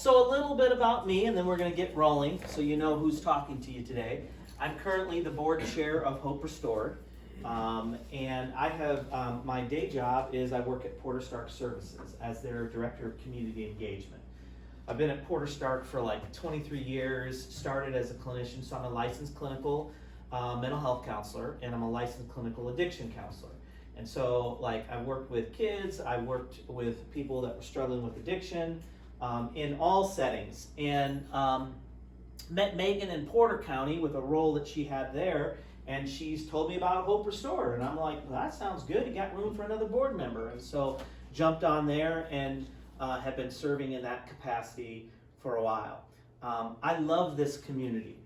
So a little bit about me, and then we're going to get rolling so you know who's talking to you today. I'm currently the board chair of Hope Restored, and I have my day job is I work at Porter Stark Services as their director of community engagement. I've been at Porter Stark for like 23 years, started as a clinician, so I'm a licensed clinical mental health counselor, and I'm a licensed clinical addiction counselor. And so, like, I worked with kids, I worked with people that were struggling with addiction in all settings, and met Megan in Porter County with a role that she had there, and she's told me about Hope Restored, and I'm like, well, that sounds good, you got room for another board member, and so jumped on there and have been serving in that capacity for a while. I love this community.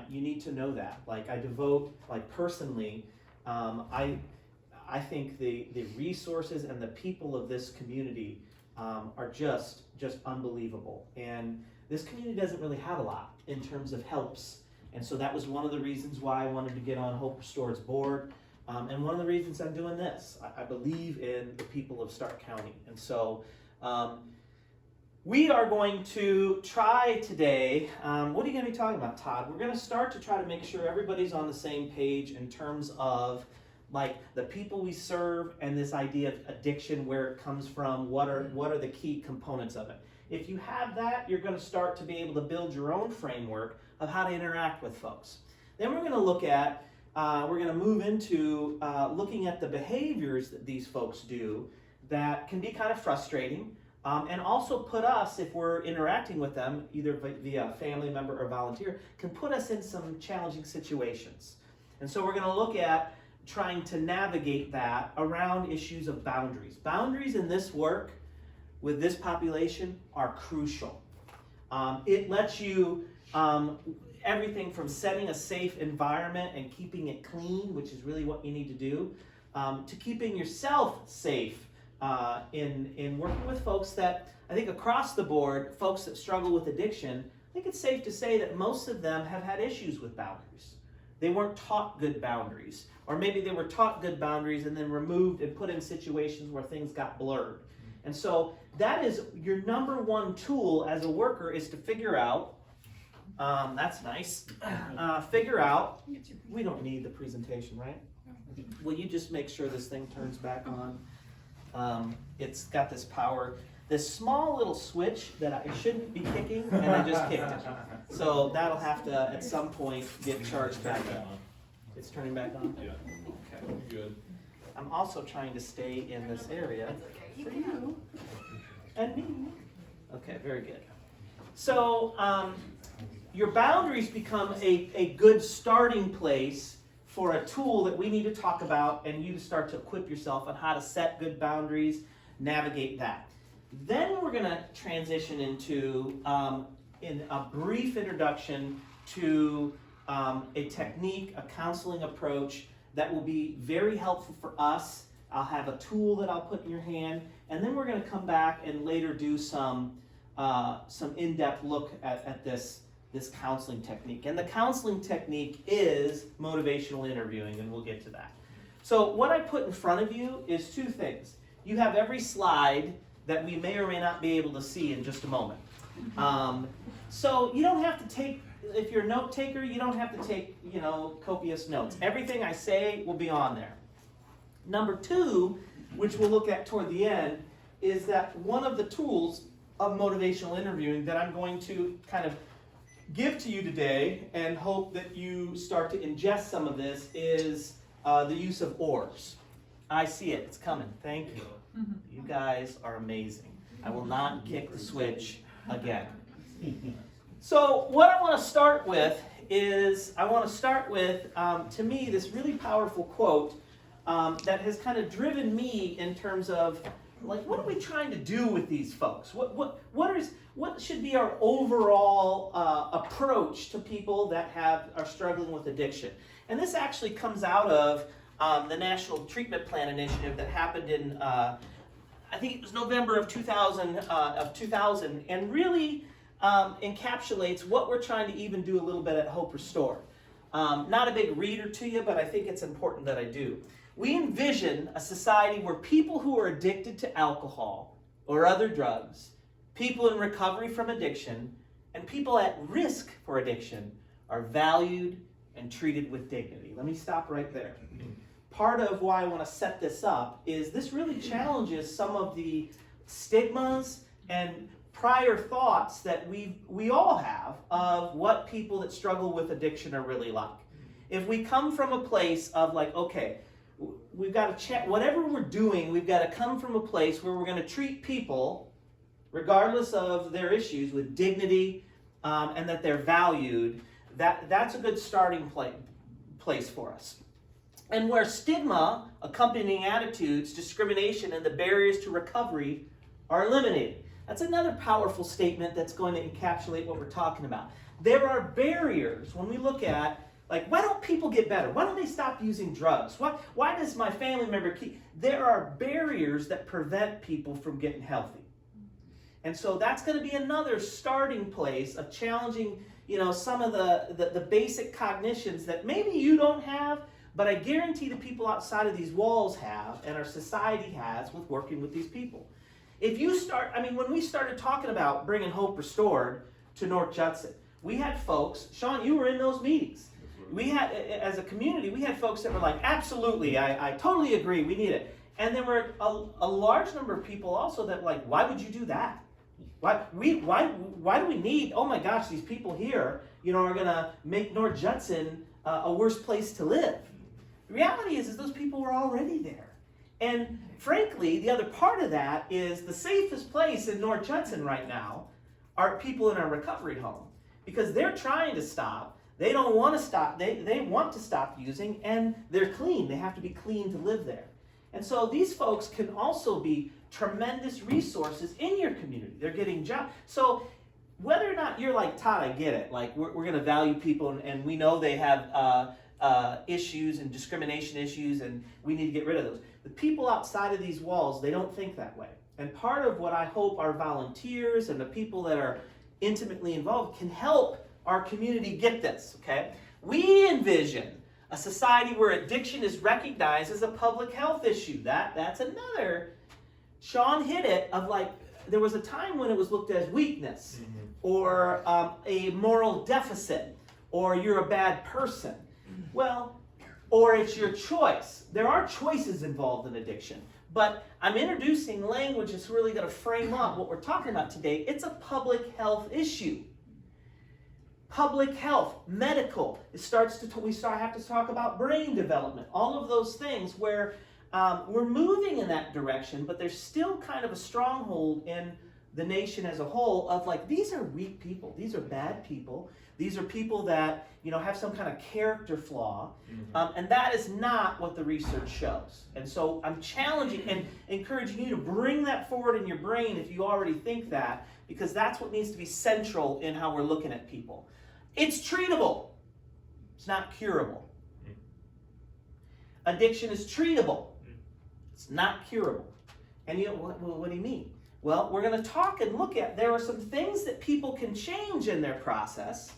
You need to know that. Like, I devote, like, personally, I think the resources and the people of this community are just unbelievable. And this community doesn't really have a lot in terms of helps. And so that was one of the reasons why I wanted to get on Hope Restored's board. And one of the reasons I'm doing this. I believe in the people of Stark County. And so we are going to try today, what are you going to be talking about, Todd? We're going to start to try to make sure everybody's on the same page in terms of like the people we serve and this idea of addiction, where it comes from, what are the key components of it. If you have that, you're going to start to be able to build your own framework of how to interact with folks. Then we're going to look at, we're going to move into looking at the behaviors that these folks do that can be kind of frustrating, and also put us, if we're interacting with them, either via family member or volunteer, can put us in some challenging situations. And so we're going to look at trying to navigate that around issues of boundaries. Boundaries in this work with this population are crucial. It lets you, everything from setting a safe environment and keeping it clean, which is really what you need to do, to keeping yourself safe in working with folks that, I think across the board, folks that struggle with addiction, I think it's safe to say that most of them have had issues with boundaries. They weren't taught good boundaries, or maybe they were taught good boundaries and then removed and put in situations where things got blurred. And so that is your number one tool as a worker, is to figure out, that's nice, figure out, we don't need the presentation, right? Will you just make sure this thing turns back on? It's got this power, this small little switch that I shouldn't be kicking, and I just kicked it. So that'll have to, at some point, get charged back up. It's turning back on? Yeah. Okay. Good. I'm also trying to stay in this area for you and me. Okay, very good. So your boundaries become a good starting place for a tool that we need to talk about, and you to start to equip yourself on how to set good boundaries, navigate that. Then we're going to transition into in a brief introduction to a technique, a counseling approach that will be very helpful for us. I'll have a tool that I'll put in your hand, and then we're going to come back and later do some in-depth look at this counseling technique. And the counseling technique is motivational interviewing, and we'll get to that. So what I put in front of you is two things. You have every slide that we may or may not be able to see in just a moment. So you don't have to take, if you're a note taker, you don't have to take, copious notes. Everything I say will be on there. Number two, which we'll look at toward the end, is that one of the tools of motivational interviewing that I'm going to kind of give to you today and hope that you start to ingest some of this is the use of orbs. I see it, it's coming, thank you. You guys are amazing. I will not kick the switch again. So what I want to start with is, to me, this really powerful quote that has kind of driven me in terms of, like, what are we trying to do with these folks? What should be our overall approach to people that are struggling with addiction? And this actually comes out of the National Treatment Plan Initiative that happened in, I think it was November of 2000, and really encapsulates what we're trying to even do a little bit at Hope Restored. Not a big reader to you, but I think it's important that I do. We envision a society where people who are addicted to alcohol or other drugs people in recovery from addiction, and people at risk for addiction are valued and treated with dignity. Let me stop right there. Part of why I want to set this up is this really challenges some of the stigmas and prior thoughts that we all have of what people that struggle with addiction are really like. If we come from a place of like, okay, we've got to check whatever we're doing, we've got to come from a place where we're going to treat people, regardless of their issues, with dignity, and that they're valued. That's a good starting place for us. And where stigma, accompanying attitudes, discrimination, and the barriers to recovery are eliminated. That's another powerful statement that's going to encapsulate what we're talking about. There are barriers when we look at, like, why don't people get better? Why don't they stop using drugs? Why does my family member keep... There are barriers that prevent people from getting healthy. And so that's going to be another starting place of challenging, some of the basic cognitions that maybe you don't have, but I guarantee the people outside of these walls have, and our society has, with working with these people. If you start, when we started talking about bringing Hope Restored to North Judson, we had folks, Sean, you were in those meetings. We had, as a community, we had folks that were like, absolutely, I totally agree, we need it. And there were a large number of people also that like, why would you do that? Why do we need, oh my gosh, these people here, are going to make North Judson a worse place to live. The reality is those people were already there. And frankly, the other part of that is the safest place in North Judson right now are people in our recovery home, because they're trying to stop. They don't want to stop. They want to stop using, and they're clean. They have to be clean to live there. And so these folks can also be tremendous resources in your community. They're getting jobs. So whether or not you're like, Todd, I get it. Like, we're going to value people, and we know they have issues and discrimination issues, and we need to get rid of those. The people outside of these walls, they don't think that way. And part of what I hope our volunteers and the people that are intimately involved can help our community get this, okay? We envision a society where addiction is recognized as a public health issue. That's another, Sean hit it, of like, there was a time when it was looked at as weakness, or a moral deficit, or you're a bad person. Well, or it's your choice. There are choices involved in addiction. But I'm introducing language that's really going to frame up what we're talking about today. It's a public health issue. Public health, medical. We have to talk about brain development. All of those things where we're moving in that direction, but there's still kind of a stronghold in the nation as a whole of like, these are weak people. These are bad people. These are people that, have some kind of character flaw. And that is not what the research shows. And so I'm challenging and encouraging you to bring that forward in your brain if you already think that, because that's what needs to be central in how we're looking at people. It's treatable. It's not curable. Addiction is treatable. It's not curable. And what do you mean? Well, we're going to talk and look at, there are some things that people can change in their process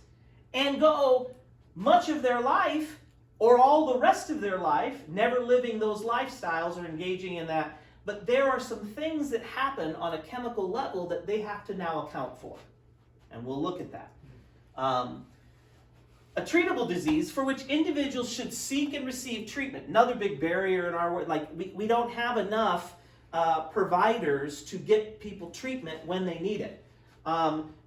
and go much of their life or all the rest of their life never living those lifestyles or engaging in that. But there are some things that happen on a chemical level that they have to now account for. And we'll look at that. A treatable disease for which individuals should seek and receive treatment. Another big barrier in our work, like we don't have enough providers to get people treatment when they need it.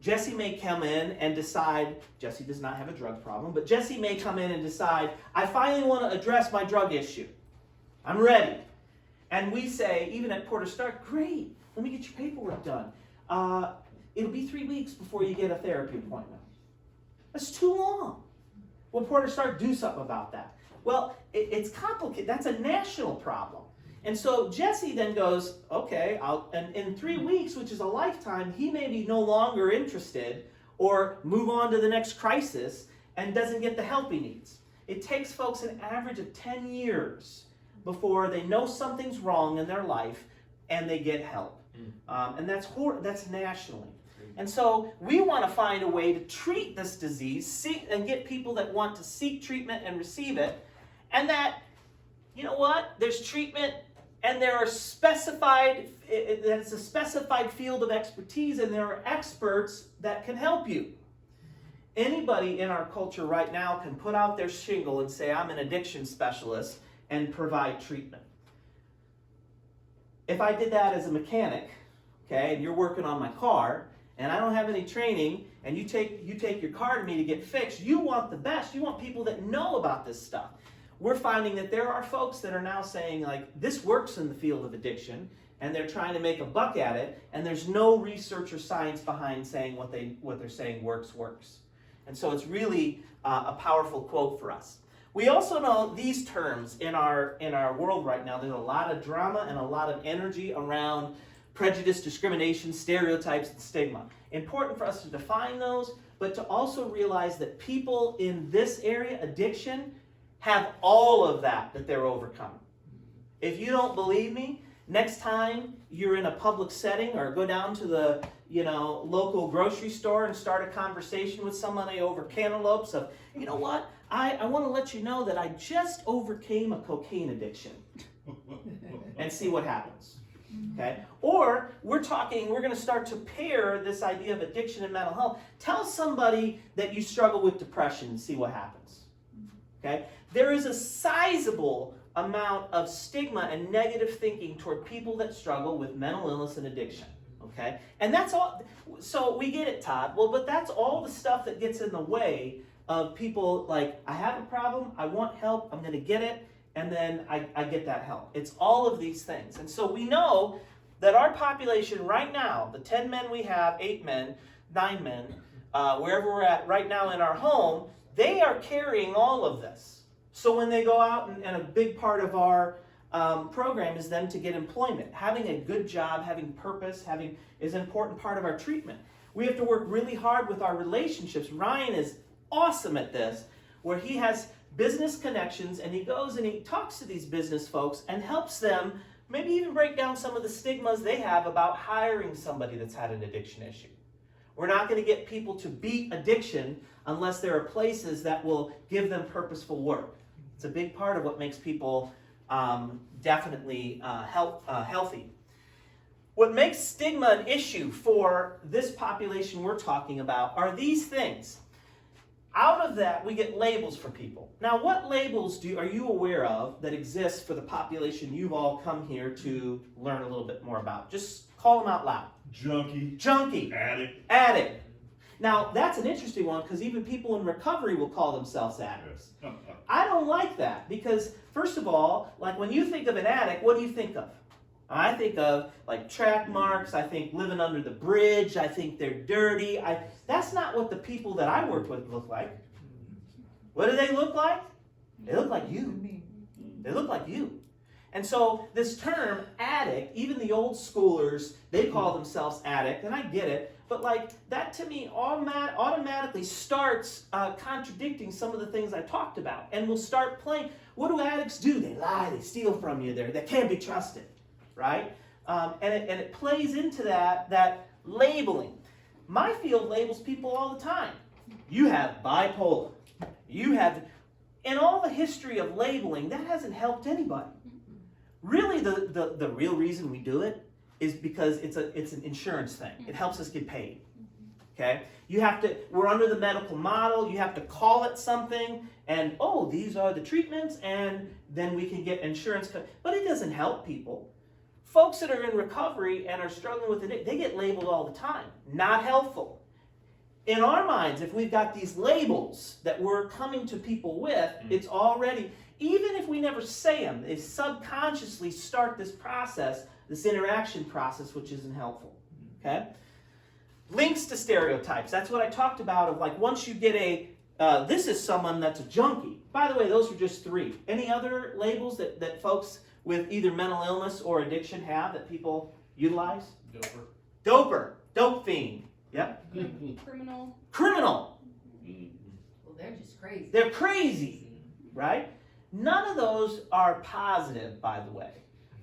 Jesse may come in and decide, Jesse does not have a drug problem, but Jesse may come in and decide, I finally want to address my drug issue. I'm ready. And we say, even at Porter Stark, great, let me get your paperwork done. It'll be 3 weeks before you get a therapy appointment. That's too long. Well, Porter Stark, do something about that. Well, it's complicated. That's a national problem. And so Jesse then goes, okay, and in 3 weeks, which is a lifetime, he may be no longer interested or move on to the next crisis and doesn't get the help he needs. It takes folks an average of 10 years before they know something's wrong in their life and they get help. And that's nationally. And so we want to find a way to treat this disease and get people that want to seek treatment and receive it. And that, you know what, there's treatment And there are it's a specified field of expertise, and there are experts that can help you. Anybody in our culture right now can put out their shingle and say, I'm an addiction specialist, and provide treatment. If I did that as a mechanic, okay, and you're working on my car, and I don't have any training, and you take your car to me to get fixed, you want the best. You want people that know about this stuff. We're finding that there are folks that are now saying, like, this works in the field of addiction, and they're trying to make a buck at it, and there's no research or science behind saying what they're saying works. And so it's really a powerful quote for us. We also know these terms in our world right now. There's a lot of drama and a lot of energy around prejudice, discrimination, stereotypes, and stigma. Important for us to define those, but to also realize that people in this area, addiction, have all of that they're overcoming. If you don't believe me, next time you're in a public setting, or go down to the local grocery store and start a conversation with somebody over cantaloupes of, you know what, I want to let you know that I just overcame a cocaine addiction. And see what happens. Okay? Or we're going to start to pair this idea of addiction and mental health. Tell somebody that you struggle with depression and see what happens. Okay? There is a sizable amount of stigma and negative thinking toward people that struggle with mental illness and addiction. Okay? And that's all. So we get it, Todd. Well, but that's all the stuff that gets in the way of people like, I have a problem, I want help, I'm going to get it, and then I get that help. It's all of these things. And so we know that our population right now, the 10 men we have, 8 men, 9 men, wherever we're at right now in our home, they are carrying all of this. So when they go out, and a big part of our program is them to get employment. Having a good job, having purpose, is an important part of our treatment. We have to work really hard with our relationships. Ryan is awesome at this, where he has business connections, and he goes and he talks to these business folks and helps them maybe even break down some of the stigmas they have about hiring somebody that's had an addiction issue. We're not going to get people to beat addiction unless there are places that will give them purposeful work. It's a big part of what makes people definitely healthy. What makes stigma an issue for this population we're talking about are these things. Out of that, we get labels for people. Now, what labels are you aware of that exist for the population you've all come here to learn a little bit more about? Just call them out loud. Junkie. Addict. Now, that's an interesting one, because even people in recovery will call themselves addicts. I don't like that, because first of all, like when you think of an addict, what do you think of? I think of like track marks, I think living under the bridge, I think they're dirty. That's not what the people that I work with look like. What do they look like? They look like you. They look like you. And so this term addict, even the old schoolers, they call themselves addict, and I get it, but like that to me automatically starts contradicting some of the things I talked about, and we'll start playing. What do addicts do? They lie, they steal from you, they can't be trusted. Right? And it plays into that labeling. My field labels people all the time. You have bipolar. You have, in all the history of labeling, that hasn't helped anybody. Really, the real reason we do it is because it's an insurance thing. It helps us get paid. Okay? We're under the medical model. You have to call it something, and these are the treatments, and then we can get insurance. But it doesn't help people. Folks that are in recovery and are struggling with it, they get labeled all the time. Not helpful. In our minds, if we've got these labels that we're coming to people with, it's already, even if we never say them, they subconsciously start this process, this interaction process, which isn't helpful. Okay? Links to stereotypes. That's what I talked about of like once you get this is someone that's a junkie. By the way, those are just 3. Any other labels that folks with either mental illness or addiction have that people utilize? Doper. Dope fiend. Yep. Criminal. Well, they're just crazy. They're crazy, right? None of those are positive, by the way.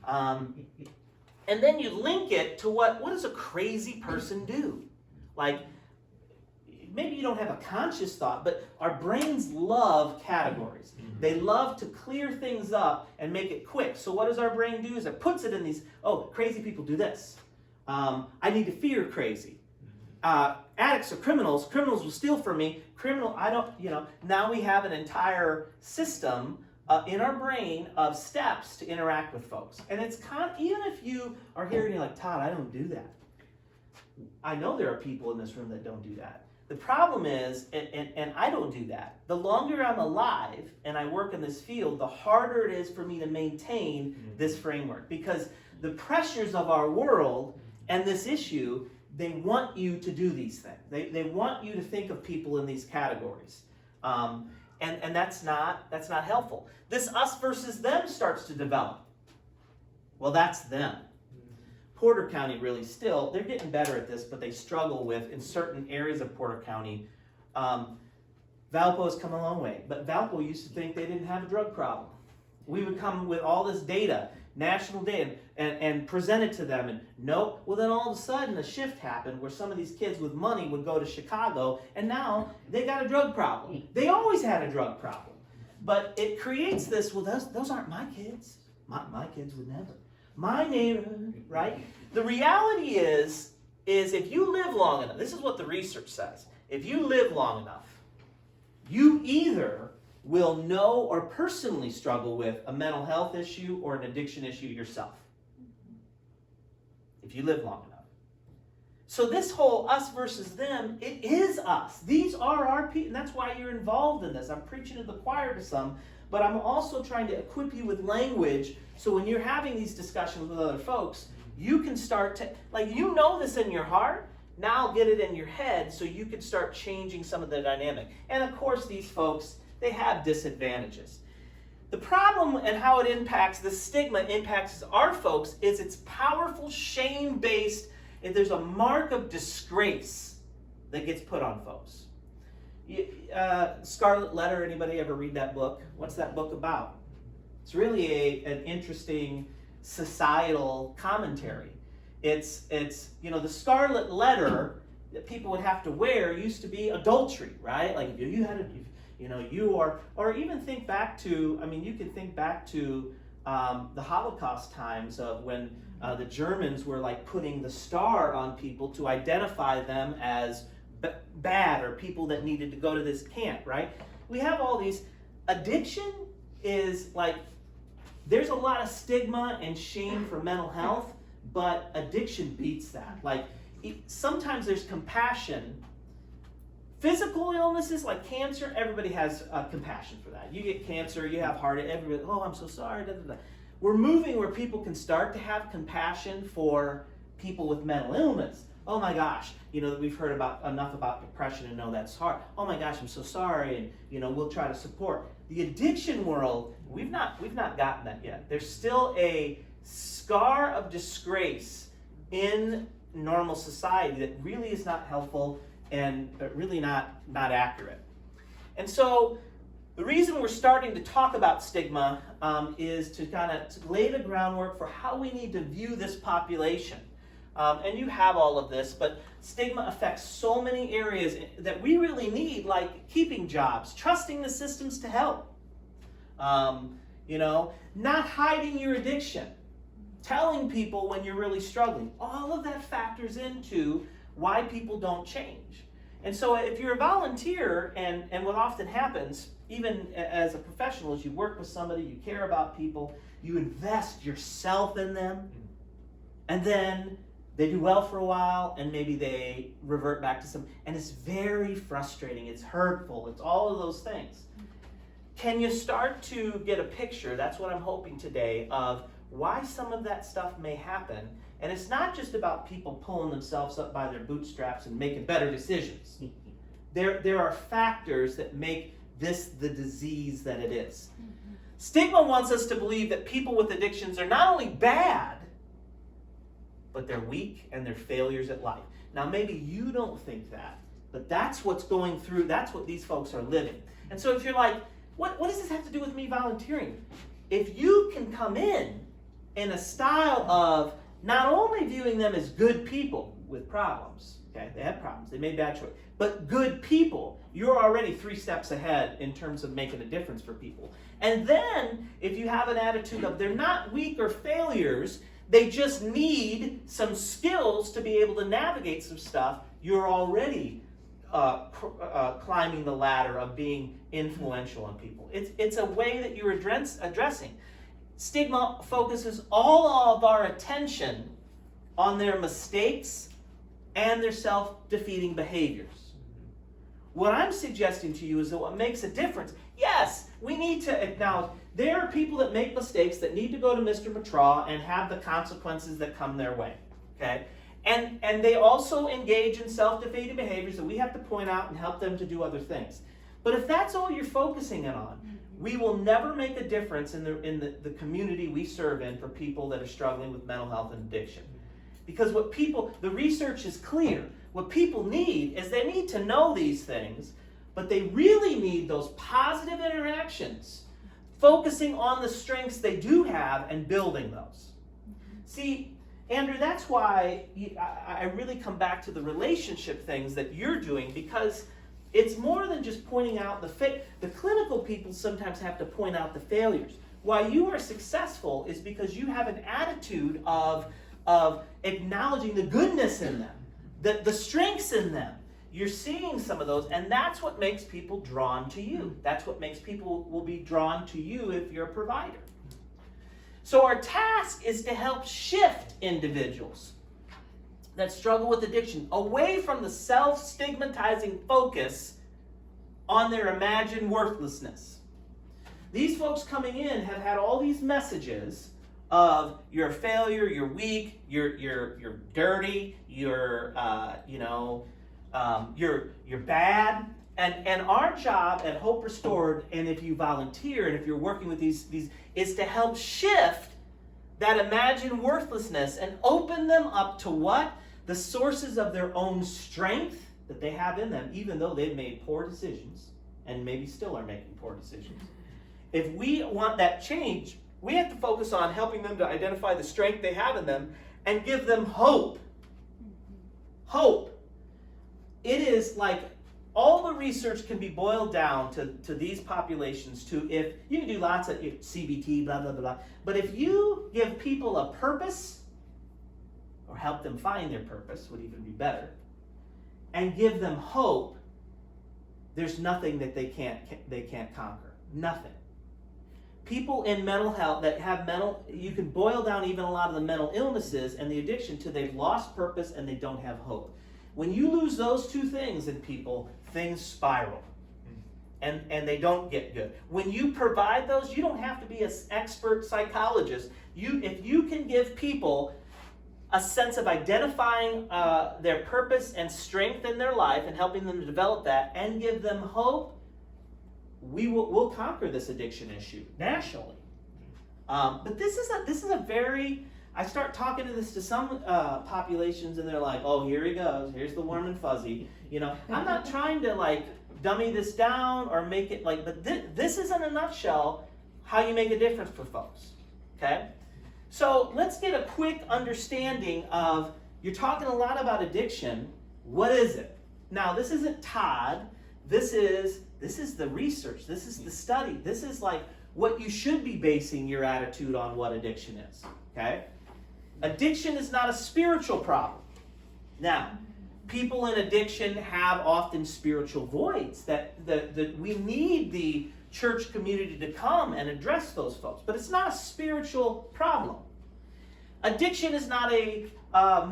And then you link it to what does a crazy person do? Like, maybe you don't have a conscious thought, but our brains love categories. They love to clear things up and make it quick. So what does our brain do? Is it puts it in these, oh, crazy people do this. I need to fear crazy. Addicts or criminals will steal from me. Now we have an entire system in our brain of steps to interact with folks. And it's even if you are here and you're like, Todd, I don't do that. I know there are people in this room that don't do that. The problem is, and I don't do that, the longer I'm alive and I work in this field, the harder it is for me to maintain this framework. Because the pressures of our world and this issue, they want you to do these things. They want you to think of people in these categories. And that's not helpful. This us versus them starts to develop. Well, that's them. Porter County really still, they're getting better at this, but they struggle with, in certain areas of Porter County, Valpo has come a long way. But Valpo used to think they didn't have a drug problem. We would come with all this data, national data, and present it to them, and nope. Well, then all of a sudden a shift happened where some of these kids with money would go to Chicago, and now they got a drug problem. They always had a drug problem. But it creates this, well, those aren't my kids. My kids would never. My neighborhood, right? The reality is if you live long enough, this is what the research says. If you live long enough, you either will know or personally struggle with a mental health issue or an addiction issue yourself. If you live long enough. So this whole us versus them, it is us. These are our people, and that's why you're involved in this. I'm preaching to the choir to some, but I'm also trying to equip you with language so when you're having these discussions with other folks, you can start to, you know this in your heart, now get it in your head so you can start changing some of the dynamic. And of course, these folks, they have disadvantages. The problem and how it impacts, the stigma impacts our folks is it's powerful, shame-based, and there's a mark of disgrace that gets put on folks. Scarlet Letter, anybody ever read that book? What's that book about? It's really an interesting societal commentary. It's the Scarlet Letter that people would have to wear used to be adultery, right? Like if you had or even think back to, you can think back to the Holocaust times of when the Germans were putting the star on people to identify them as bad or people that needed to go to this camp, right? We have all these. Addiction is there's a lot of stigma and shame for mental health, but addiction beats that. Sometimes there's compassion. Physical illnesses like cancer, everybody has compassion for that. You get cancer, you have heart, everybody, oh, I'm so sorry. Da, da, da. We're moving where people can start to have compassion for people with mental illness. Oh my gosh, we've heard enough about depression and know that's hard. Oh my gosh, I'm so sorry, and we'll try to support. The addiction world, we've not gotten that yet. There's still a scar of disgrace in normal society that really is not helpful and really not accurate. And so the reason we're starting to talk about stigma is to kind of lay the groundwork for how we need to view this population. And you have all of this, but stigma affects so many areas that we really need, like keeping jobs, trusting the systems to help, not hiding your addiction, telling people when you're really struggling. All of that factors into why people don't change. And so if you're a volunteer, and what often happens, even as a professional, is you work with somebody, you care about people, you invest yourself in them, and then they do well for a while, and maybe they revert back to and it's very frustrating, it's hurtful, it's all of those things. Can you start to get a picture, that's what I'm hoping today, of why some of that stuff may happen? And it's not just about people pulling themselves up by their bootstraps and making better decisions. There are factors that make this the disease that it is. Stigma wants us to believe that people with addictions are not only bad, but they're weak and they're failures at life. Now, maybe you don't think that, but that's what's going through, that's what these folks are living. And so if you're like, what does this have to do with me volunteering? If you can come in a style of not only viewing them as good people with problems, Okay, they had problems. They made bad choices. But good people, you're already 3 steps ahead in terms of making a difference for people. And then, if you have an attitude of they're not weak or failures, they just need some skills to be able to navigate some stuff, you're already climbing the ladder of being influential on people. It's a way that you're addressing. Stigma focuses all of our attention on their mistakes and their self-defeating behaviors. What I'm suggesting to you is that what makes a difference, yes, we need to acknowledge there are people that make mistakes that need to go to Mr. Matraw and have the consequences that come their way, okay? And they also engage in self-defeating behaviors that we have to point out and help them to do other things. But if that's all you're focusing it on, we will never make a difference in the community we serve in for people that are struggling with mental health and addiction. Because the research is clear. What people need is they need to know these things, but they really need those positive interactions, focusing on the strengths they do have and building those. See, Andrew, that's why I really come back to the relationship things that you're doing, because it's more than just pointing out the clinical people sometimes have to point out the failures. Why you are successful is because you have an attitude of acknowledging the goodness in them, the strengths in them. You're seeing some of those, and that's what makes people drawn to you. That's what makes people will be drawn to you if you're a provider. So our task is to help shift individuals that struggle with addiction away from the self-stigmatizing focus on their imagined worthlessness. These folks coming in have had all these messages of you're a failure, you're weak, you're dirty, you're bad. And our job at Hope Restored, and if you volunteer and if you're working with these is to help shift that imagined worthlessness and open them up to what? The sources of their own strength that they have in them, even though they've made poor decisions and maybe still are making poor decisions. If we want that change, we have to focus on helping them to identify the strength they have in them and give them hope. Hope. It is like all the research can be boiled down to these populations to if you can do lots of CBT, blah, blah, blah. But if you give people a purpose, or help them find their purpose, would even be better, and give them hope, there's nothing that they can't conquer. Nothing. People in mental health that have you can boil down even a lot of the mental illnesses and the addiction to they've lost purpose and they don't have hope. When you lose those two things in people, things spiral. And they don't get good. When you provide those, you don't have to be an expert psychologist. If you can give people a sense of identifying their purpose and strength in their life and helping them to develop that and give them hope, we'll conquer this addiction issue nationally. But this is a very, I start talking to some populations and they're like, oh, here he goes, here's the warm and fuzzy. I'm not trying to dummy this down or make it but this is in a nutshell how you make a difference for folks, okay? So let's get a quick understanding of, you're talking a lot about addiction, what is it? Now this isn't Todd, this is the research, this is the study, this is what you should be basing your attitude on what addiction is, okay? Addiction is not a spiritual problem. Now, people in addiction have often spiritual voids that we need the church community to come and address those folks. But it's not a spiritual problem. Addiction is not a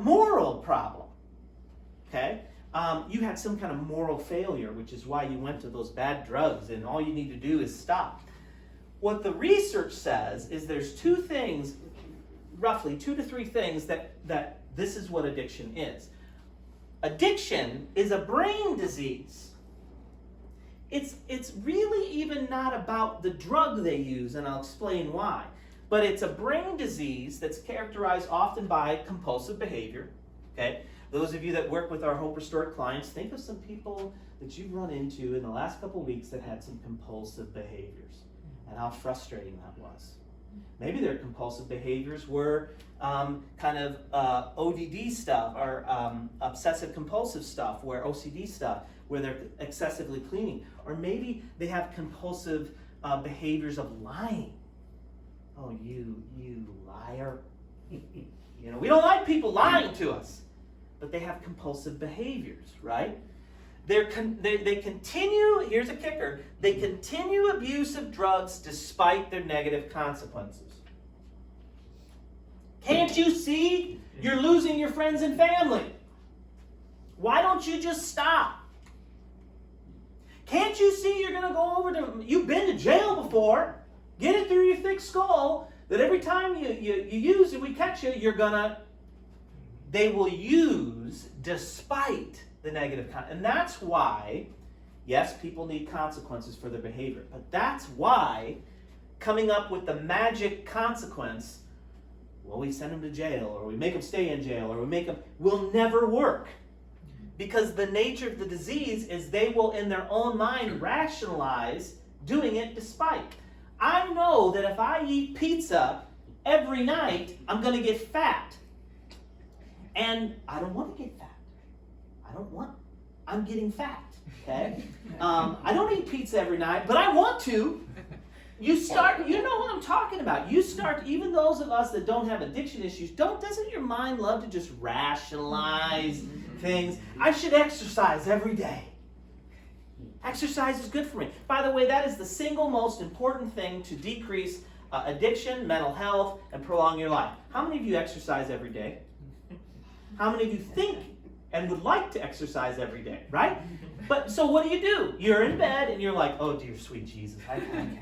moral problem. Okay? You had some kind of moral failure, which is why you went to those bad drugs, and all you need to do is stop. What the research says is there's roughly 2 to 3 things that this is what addiction is. Addiction is a brain disease. It's really even not about the drug they use, and I'll explain why. But it's a brain disease that's characterized often by compulsive behavior. Okay? Those of you that work with our Hope Restored clients, think of some people that you've run into in the last couple of weeks that had some compulsive behaviors and how frustrating that was. Maybe their compulsive behaviors were kind of ODD stuff or obsessive compulsive stuff, where OCD stuff, where they're excessively cleaning. Or maybe they have compulsive behaviors of lying. Oh, you liar. You know, we don't like people lying to us, but they have compulsive behaviors, right? They continue, here's a kicker, they continue abuse of drugs despite their negative consequences. Can't you see you're losing your friends and family? Why don't you just stop? Can't you see you're going to go over to, you've been to jail before, get it through your thick skull, that every time you use it, we catch you, they will use despite the negative consequences. And that's why, yes, people need consequences for their behavior, but that's why coming up with the magic consequence, well, we send them to jail, or we make them stay in jail, or we make them, will never work. Because the nature of the disease is they will, in their own mind, rationalize doing it despite. I know that if I eat pizza every night, I'm going to get fat. And I don't want to get fat. I'm getting fat, okay? I don't eat pizza every night, but I want to. You know what I'm talking about. Even those of us that don't have addiction issues, doesn't your mind love to just rationalize things? I should exercise every day. Exercise is good for me. By the way, that is the single most important thing to decrease addiction, mental health, and prolong your life. How many of you exercise every day? How many of you think and would like to exercise every day, right? But so what do? You're in bed and you're like, oh dear sweet Jesus, I can't.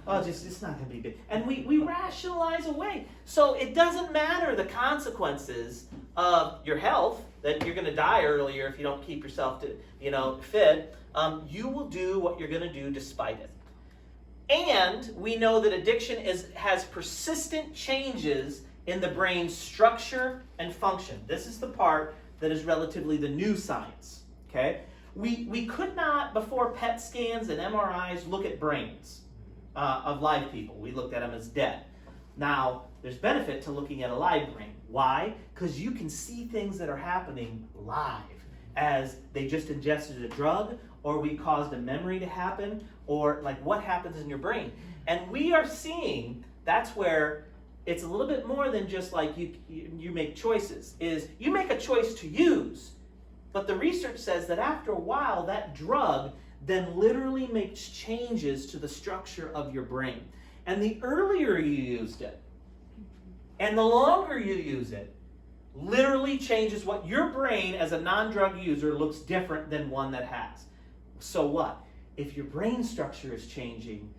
Oh, it's not going to be big. And we rationalize away. So it doesn't matter the consequences of your health, that you're going to die earlier if you don't keep yourself fit. You will do what you're going to do despite it. And we know that addiction has persistent changes in the brain's structure and function. This is the part that is relatively the new science. Okay? We could not, before PET scans and MRIs, look at brains of live people. We looked at them as dead. Now, there's benefit to looking at a live brain. Why? Because you can see things that are happening live, as they just ingested a drug, or we caused a memory to happen, or like what happens in your brain. And we are seeing, that's where it's a little bit more than just like you make choices. Is you make a choice to use, but the research says that after a while, that drug then literally makes changes to the structure of your brain. And the earlier you used it, and the longer you use it, literally changes what your brain as a non-drug user looks different than one that has. So what? If your brain structure is changing,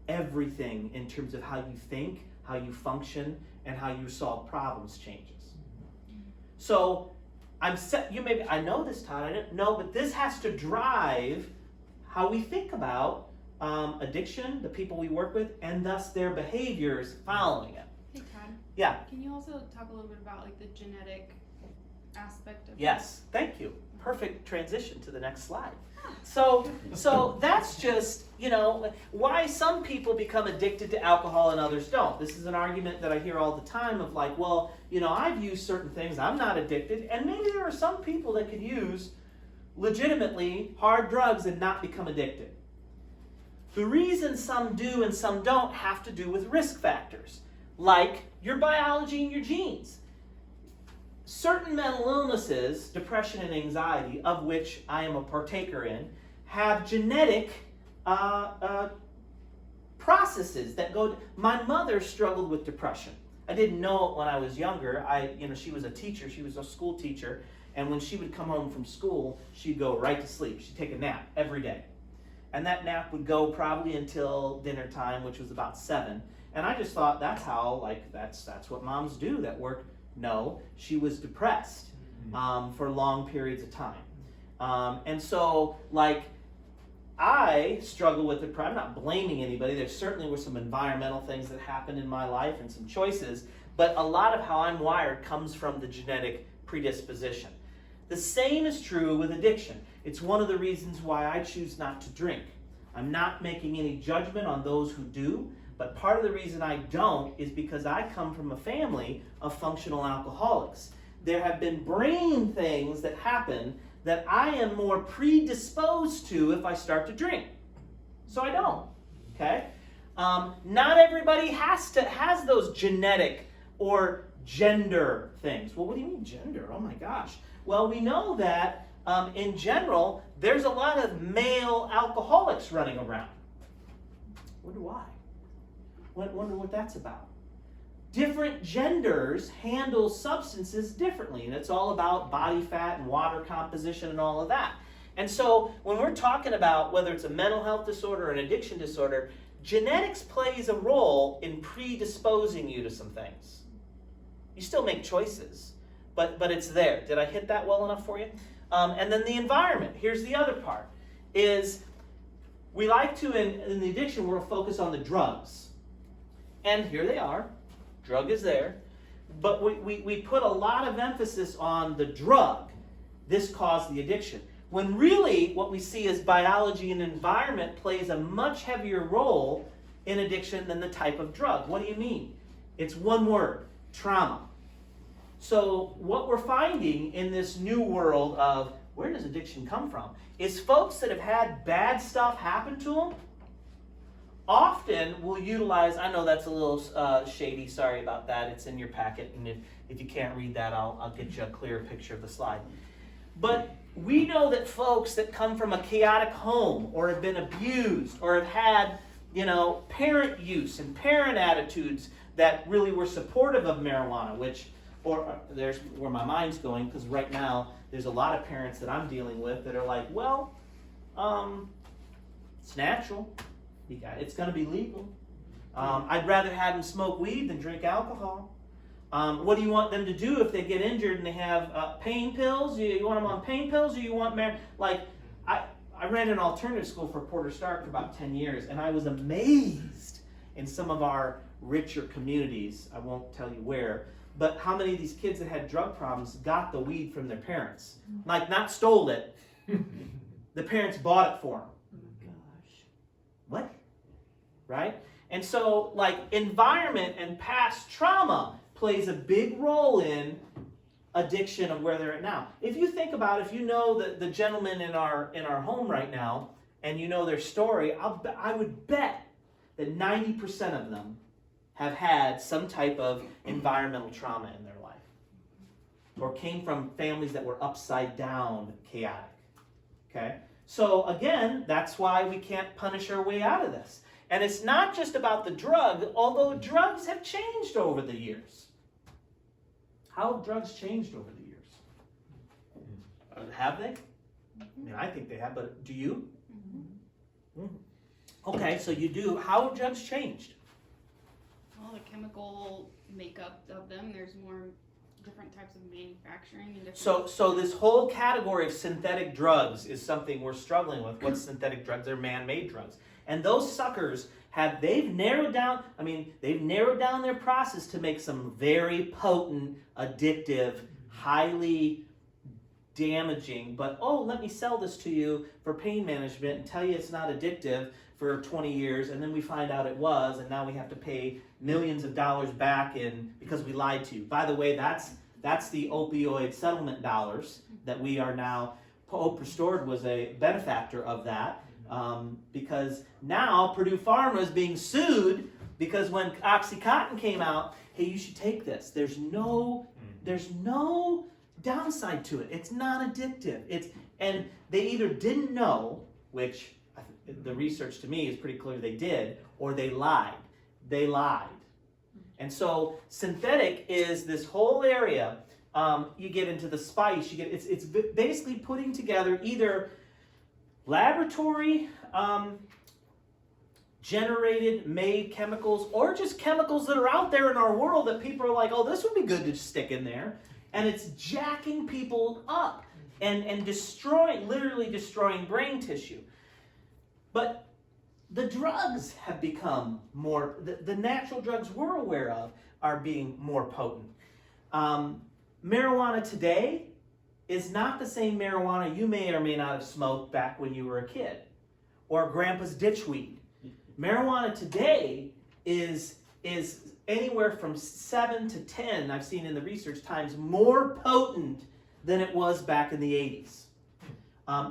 everything in terms of how you think, how you function, and how you solve problems changes. So I know this, Todd, I didn't know, but this has to drive how we think about addiction, the people we work with, and thus their behaviors following it. Hey, Todd. Yeah. Can you also talk a little bit about like the genetic aspect of Yes, thank you. Perfect transition to the next slide. So that's just, why some people become addicted to alcohol and others don't. This is an argument that I hear all the time of like, well, I've used certain things, I'm not addicted, and maybe there are some people that can use legitimately hard drugs and not become addicted. The reason some do and some don't have to do with risk factors, like your biology and your genes. Certain mental illnesses, depression and anxiety, of which I am a partaker in, have genetic processes that go. My mother struggled with depression. I didn't know it when I was younger. She was a teacher. She was a school teacher, and when she would come home from school, she'd go right to sleep. She'd take a nap every day, and that nap would go probably until dinner time, which was about 7. And I just thought that's how, that's what moms do that work. No, she was depressed for long periods of time. And so, I struggle with depression. I'm not blaming anybody. There certainly were some environmental things that happened in my life and some choices, but a lot of how I'm wired comes from the genetic predisposition. The same is true with addiction. It's one of the reasons why I choose not to drink. I'm not making any judgment on those who do, But part of the reason I don't is because I come from a family of functional alcoholics. There have been brain things that happen that I am more predisposed to if I start to drink. So I don't, okay? Not everybody has those genetic or gender things. Well, what do you mean gender? Oh my gosh. Well, we know that in general, there's a lot of male alcoholics running around. Wonder why? Wonder what that's about. Different genders handle substances differently, and it's all about body fat and water composition and all of that. And so when we're talking about whether it's a mental health disorder or an addiction disorder, genetics plays a role in predisposing you to some things. You still make choices, but it's there. Did I hit that well enough for you? And then the environment. Here's the other part, is we like to, in the addiction world, focus on the drugs. And here they are. Drug is there. But we put a lot of emphasis on the drug. This caused the addiction. When really what we see is biology and environment plays a much heavier role in addiction than the type of drug. What do you mean? It's one word, trauma. So what we're finding in this new world of where does addiction come from is folks that have had bad stuff happen to them often will utilize, I know that's a little shady, sorry about that, it's in your packet, and if you can't read that, I'll get you a clearer picture of the slide. But we know that folks that come from a chaotic home or have been abused or have had, parent use and parent attitudes that really were supportive of marijuana, there's where my mind's going, because right now there's a lot of parents that I'm dealing with that are like, well, it's natural. It's going to be legal. I'd rather have them smoke weed than drink alcohol. What do you want them to do if they get injured and they have pain pills? You want them on pain pills, or you want I ran an alternative school for Porter Stark for about 10 years, and I was amazed in some of our richer communities, I won't tell you where, but how many of these kids that had drug problems got the weed from their parents. Like, not stole it. The parents bought it for them. What? Right? And so, environment and past trauma plays a big role in addiction of where they're at now. If you think about, if you know the gentleman in our home right now, and you know their story, I would bet that 90% of them have had some type of environmental trauma in their life, or came from families that were upside down chaotic. Okay? So again, that's why we can't punish our way out of this. And it's not just about the drug, although drugs have changed over the years. How have drugs changed over the years? Have they? I mean, I think they have, but do you? Mm-hmm. Okay, so you do. How have drugs changed? Well, the chemical makeup of them, there's more different types of manufacturing and different. So this whole category of synthetic drugs is something we're struggling with. What's synthetic drugs? They're man-made drugs. And those suckers they've narrowed down their process to make some very potent, addictive, highly damaging, but let me sell this to you for pain management and tell you it's not addictive for 20 years, and then we find out it was, and now we have to pay millions of dollars back because we lied to you. By the way, that's the opioid settlement dollars that we are now, Hope Restored was a benefactor of that, because now Purdue Pharma is being sued because when OxyContin came out, hey, you should take this. There's no downside to it. It's not addictive. And they either didn't know, which the research to me is pretty clear they did, or they lied. They lied. And so synthetic is this whole area. You get into the spice. It's basically putting together either laboratory generated, made chemicals, or just chemicals that are out there in our world that people are like, oh, this would be good to stick in there. And it's jacking people up and literally destroying brain tissue. But the drugs have become more, the natural drugs we're aware of are being more potent. Marijuana today is not the same marijuana you may or may not have smoked back when you were a kid, or grandpa's ditchweed. Marijuana today is anywhere from 7 to 10, I've seen in the research, times more potent than it was back in the 80s.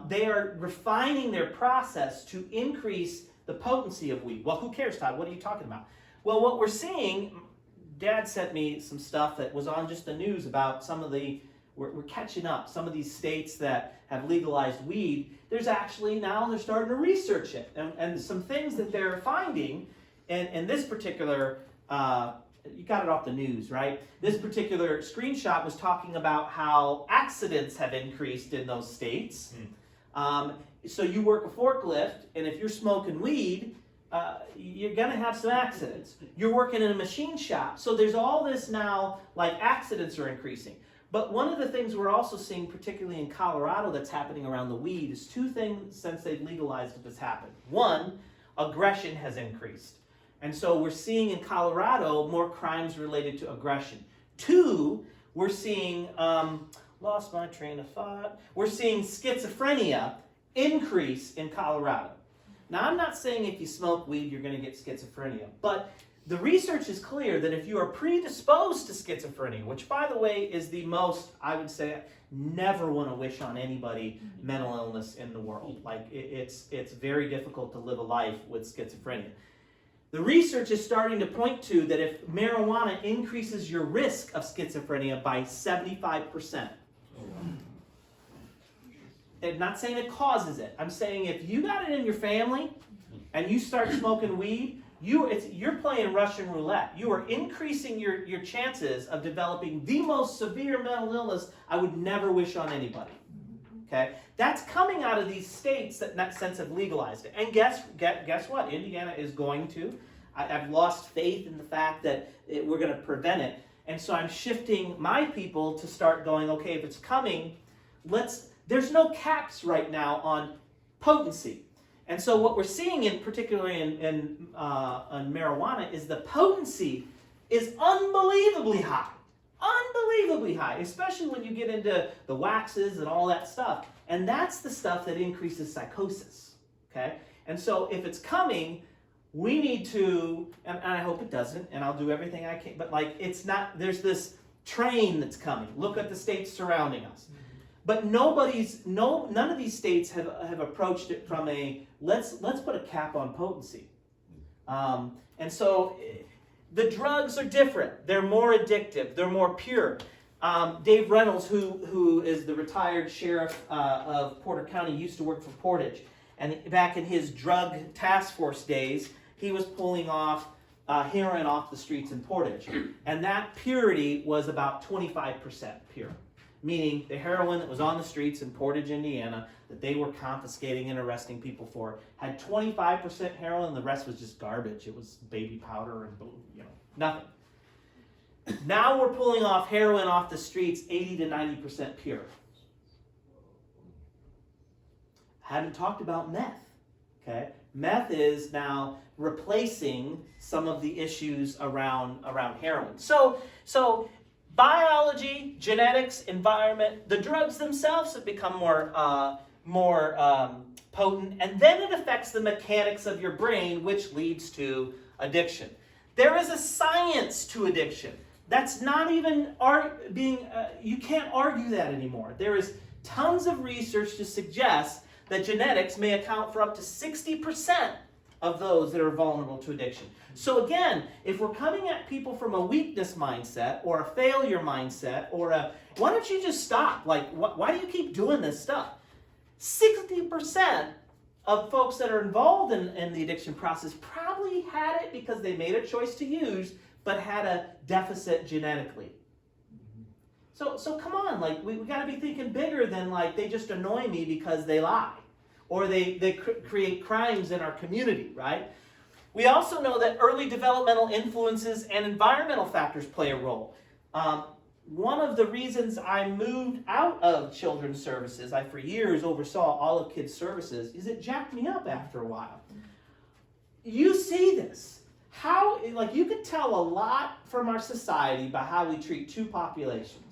They are refining their process to increase the potency of weed. Well, who cares, Todd? What are you talking about? Well, what we're seeing, Dad sent me some stuff that was on just the news about some of the, we're catching up, some of these states that have legalized weed. There's actually now they're starting to research it. And some things that they're finding, and this particular, you got it off the news, right? This particular screenshot was talking about how accidents have increased in those states. So you work a forklift, and if you're smoking weed, you're going to have some accidents. You're working in a machine shop. So there's all this now, like accidents are increasing. But one of the things we're also seeing, particularly in Colorado, that's happening around the weed is two things since they've legalized it has happened. One, aggression has increased. And so we're seeing in Colorado more crimes related to aggression. Two, we're seeing, lost my train of thought, we're seeing schizophrenia increase in Colorado. Now, I'm not saying if you smoke weed, you're going to get schizophrenia, but the research is clear that if you are predisposed to schizophrenia, which, by the way, is the most, I would say, never want to wish on anybody mental illness in the world. Like, it's very difficult to live a life with schizophrenia. The research is starting to point to that if marijuana increases your risk of schizophrenia by 75%. I'm not saying it causes it. I'm saying if you got it in your family and you start smoking weed, you're playing Russian roulette. You are increasing your chances of developing the most severe mental illness I would never wish on anybody. Okay? That's coming out of these states that in that sense have legalized it. And guess what? Indiana is going to. I've lost faith in the fact that we're going to prevent it. And so I'm shifting my people to start going, okay, if it's coming, there's no caps right now on potency. And so what we're seeing, particularly in marijuana, is the potency is unbelievably high. Unbelievably high, especially when you get into the waxes and all that stuff. And that's the stuff that increases psychosis, okay? And so if it's coming, we need to, and I hope it doesn't, and I'll do everything I can, but like it's not, there's this train that's coming. Look at the states surrounding us. But none of these states have approached it from let's put a cap on potency. And so the drugs are different. They're more addictive. They're more pure. Dave Reynolds, who is the retired sheriff of Porter County, used to work for Portage. And back in his drug task force days, he was pulling off heroin off the streets in Portage. And that purity was about 25% pure. Meaning the heroin that was on the streets in Portage, Indiana, that they were confiscating and arresting people for, had 25% heroin, and the rest was just garbage. It was baby powder and nothing. Now we're pulling off heroin off the streets 80 to 90% pure. Haven't talked about meth. Okay, meth is now replacing some of the issues around heroin. So biology, genetics, environment, the drugs themselves have become more potent, and then it affects the mechanics of your brain, which leads to addiction. There is a science to addiction. That's not even you can't argue that anymore. There is tons of research to suggest that genetics may account for up to 60% of those that are vulnerable to addiction. So again, if we're coming at people from a weakness mindset or a failure mindset or why don't you just stop? Like, why do you keep doing this stuff? 60% of folks that are involved in the addiction process probably had it because they made a choice to use, but had a deficit genetically. So come on, like we got to be thinking bigger than like they just annoy me because they lie, or they create crimes in our community, right? We also know that early developmental influences and environmental factors play a role. One of the reasons I moved out of children's services, I for years oversaw all of kids' services, is it jacked me up after a while. You see this. How, like you could tell a lot from our society by how we treat two populations.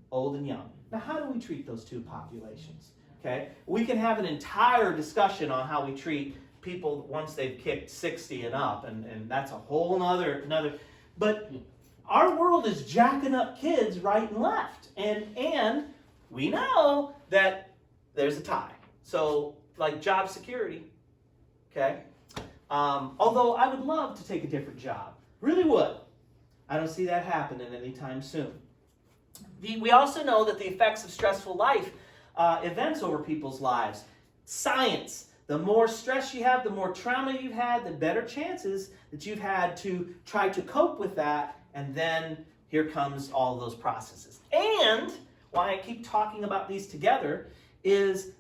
Old and young. Now how do we treat those two populations? Okay? We can have an entire discussion on how we treat people once they've kicked 60 and up, and that's a whole another. But our world is jacking up kids right and left, and we know that there's a tie. So like job security, okay. Although I would love to take a different job, really would. I don't see that happening anytime soon. We also know that the effects of stressful life events over people's lives. Science. The more stress you have, the more trauma you've had, the better chances that you've had to try to cope with that. And then here comes all of those processes. And why I keep talking about these together is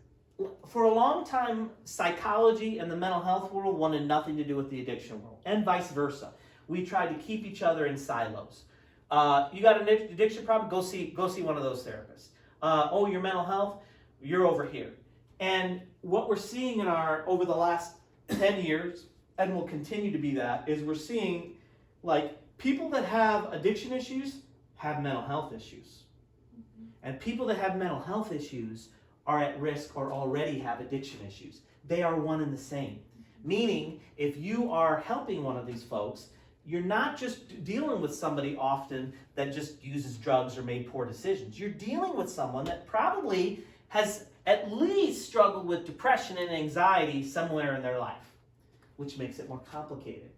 for a long time, psychology and the mental health world wanted nothing to do with the addiction world, and vice versa. We tried to keep each other in silos. You got an addiction problem? Go see one of those therapists. Oh, your mental health? You're over here. And what we're seeing over the last 10 years, and will continue to be that, is we're seeing like people that have addiction issues have mental health issues. And people that have mental health issues are at risk or already have addiction issues. They are one and the same. Meaning, if you are helping one of these folks, you're not just dealing with somebody often that just uses drugs or made poor decisions. You're dealing with someone that probably has at least struggled with depression and anxiety somewhere in their life, which makes it more complicated.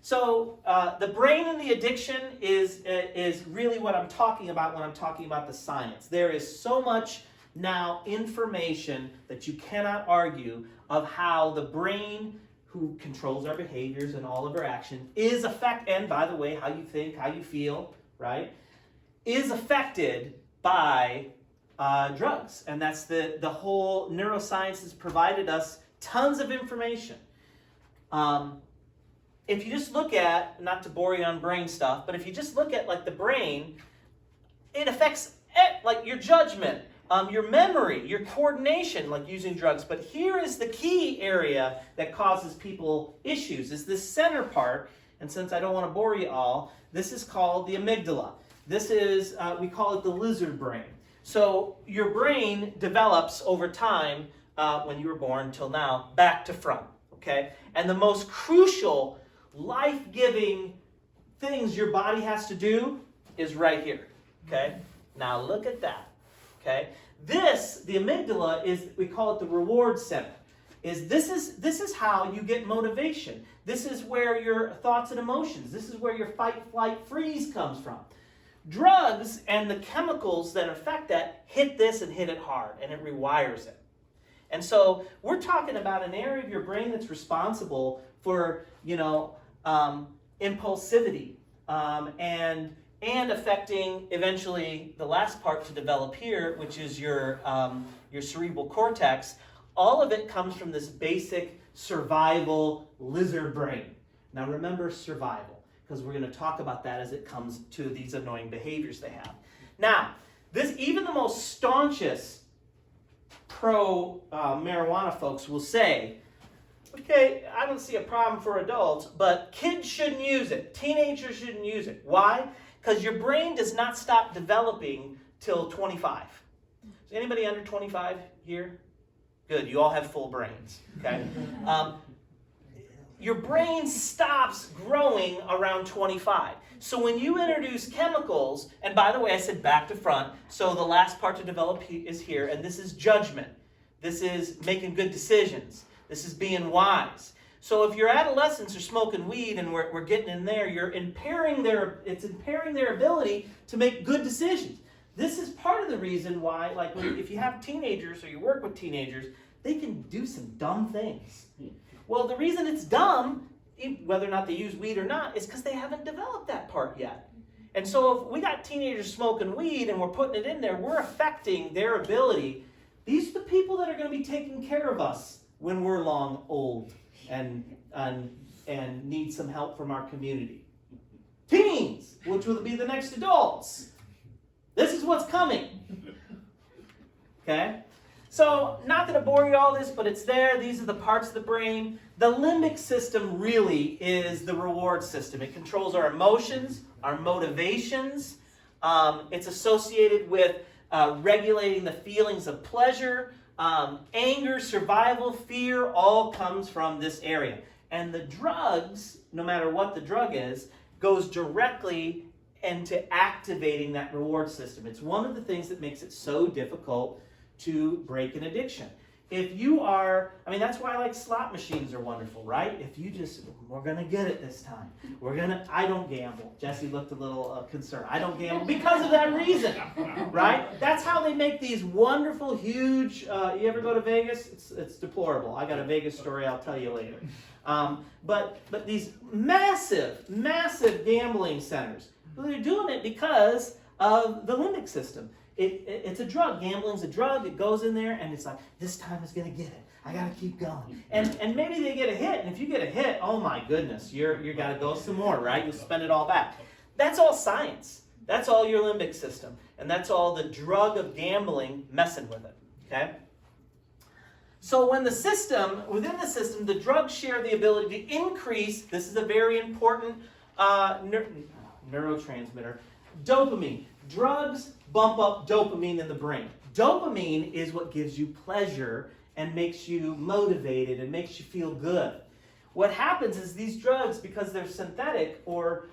So the brain and the addiction is really what I'm talking about when I'm talking about the science. There is so much now information that you cannot argue of how the brain, who controls our behaviors and all of our action, is affected, and by the way, how you think, how you feel, right, is affected by drugs. And that's the whole neuroscience has provided us tons of information. If you just look at, not to bore you on brain stuff, but if you just look at like the brain, it affects like your judgment, your memory, your coordination, like using drugs. But here is the key area that causes people issues, is this center part. And since I don't want to bore you all, this is called the amygdala. This is, we call it the lizard brain. So your brain develops over time, when you were born till now, back to front, okay? And the most crucial life-giving things your body has to do is right here, okay? Now look at that, okay? This, the amygdala, we call it the reward center. This is how you get motivation. This is where your thoughts and emotions, this is where your fight, flight, freeze comes from. Drugs and the chemicals that affect that hit this and hit it hard, and it rewires it. And so we're talking about an area of your brain that's responsible for, impulsivity, and affecting eventually the last part to develop here, which is your cerebral cortex. All of it comes from this basic survival lizard brain. Now remember survival, because we're going to talk about that as it comes to these annoying behaviors they have. Now, even the most staunchest pro-marijuana folks will say, okay, I don't see a problem for adults, but kids shouldn't use it. Teenagers shouldn't use it. Why? Because your brain does not stop developing till 25. Is anybody under 25 here? Good, you all have full brains, okay? Your brain stops growing around 25. So when you introduce chemicals, and by the way, I said back to front, so the last part to develop is here, and this is judgment. This is making good decisions. This is being wise. So if your adolescents are smoking weed and we're getting in there, it's impairing their ability to make good decisions. This is part of the reason why, like if you have teenagers or you work with teenagers, they can do some dumb things. Well, the reason it's dumb, whether or not they use weed or not, is because they haven't developed that part yet. And so if we got teenagers smoking weed and we're putting it in there, we're affecting their ability. These are the people that are going to be taking care of us when we're long old and need some help from our community. Teens, which will be the next adults. This is what's coming. Okay? So, not going to bore you all this, but it's there. These are the parts of the brain. The limbic system really is the reward system. It controls our emotions, our motivations. It's associated with regulating the feelings of pleasure, anger, survival, fear, all comes from this area. And the drugs, no matter what the drug is, goes directly into activating that reward system. It's one of the things that makes it so difficult to break an addiction. If you are, that's why like slot machines are wonderful, right? If you just, we're going to get it this time. I don't gamble. Jesse looked a little concerned. I don't gamble because of that reason, right? That's how they make these wonderful, huge, you ever go to Vegas? It's deplorable. I got a Vegas story I'll tell you later. But these massive gambling centers, they're doing it because of the limbic system. It's a drug. Gambling's a drug. It goes in there, and it's like, this time is going to get it. I got to keep going. And maybe they get a hit, and if you get a hit, oh my goodness, you got to go some more, right? You'll spend it all back. That's all science. That's all your limbic system, and that's all the drug of gambling messing with it, okay? So within the system, the drugs share the ability to increase, this is a very important neurotransmitter, dopamine. Drugs bump up dopamine in the brain. Dopamine is what gives you pleasure and makes you motivated and makes you feel good. What happens is these drugs, because they're synthetic or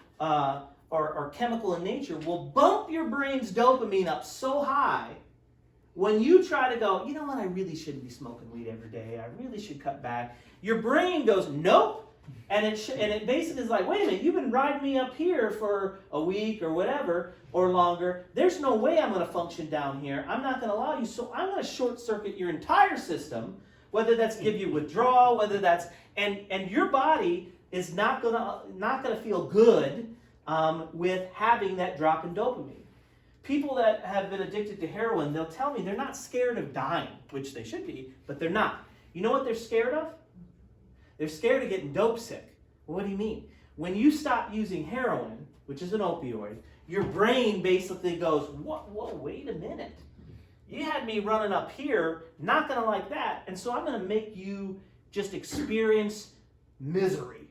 chemical in nature, will bump your brain's dopamine up so high when you try to go, you know what, I really shouldn't be smoking weed every day. I really should cut back. Your brain goes, nope. And it basically is like, wait a minute, you've been riding me up here for a week or whatever, or longer. There's no way I'm going to function down here. I'm not going to allow you. So I'm going to short circuit your entire system, whether that's give you withdrawal, whether that's, and your body is not going to feel good with having that drop in dopamine. People that have been addicted to heroin, they'll tell me they're not scared of dying, which they should be, but they're not. You know what they're scared of? They're scared of getting dope sick. Well, what do you mean? When you stop using heroin, which is an opioid, your brain basically goes, whoa, wait a minute. You had me running up here, not going to like that, and so I'm going to make you just experience misery.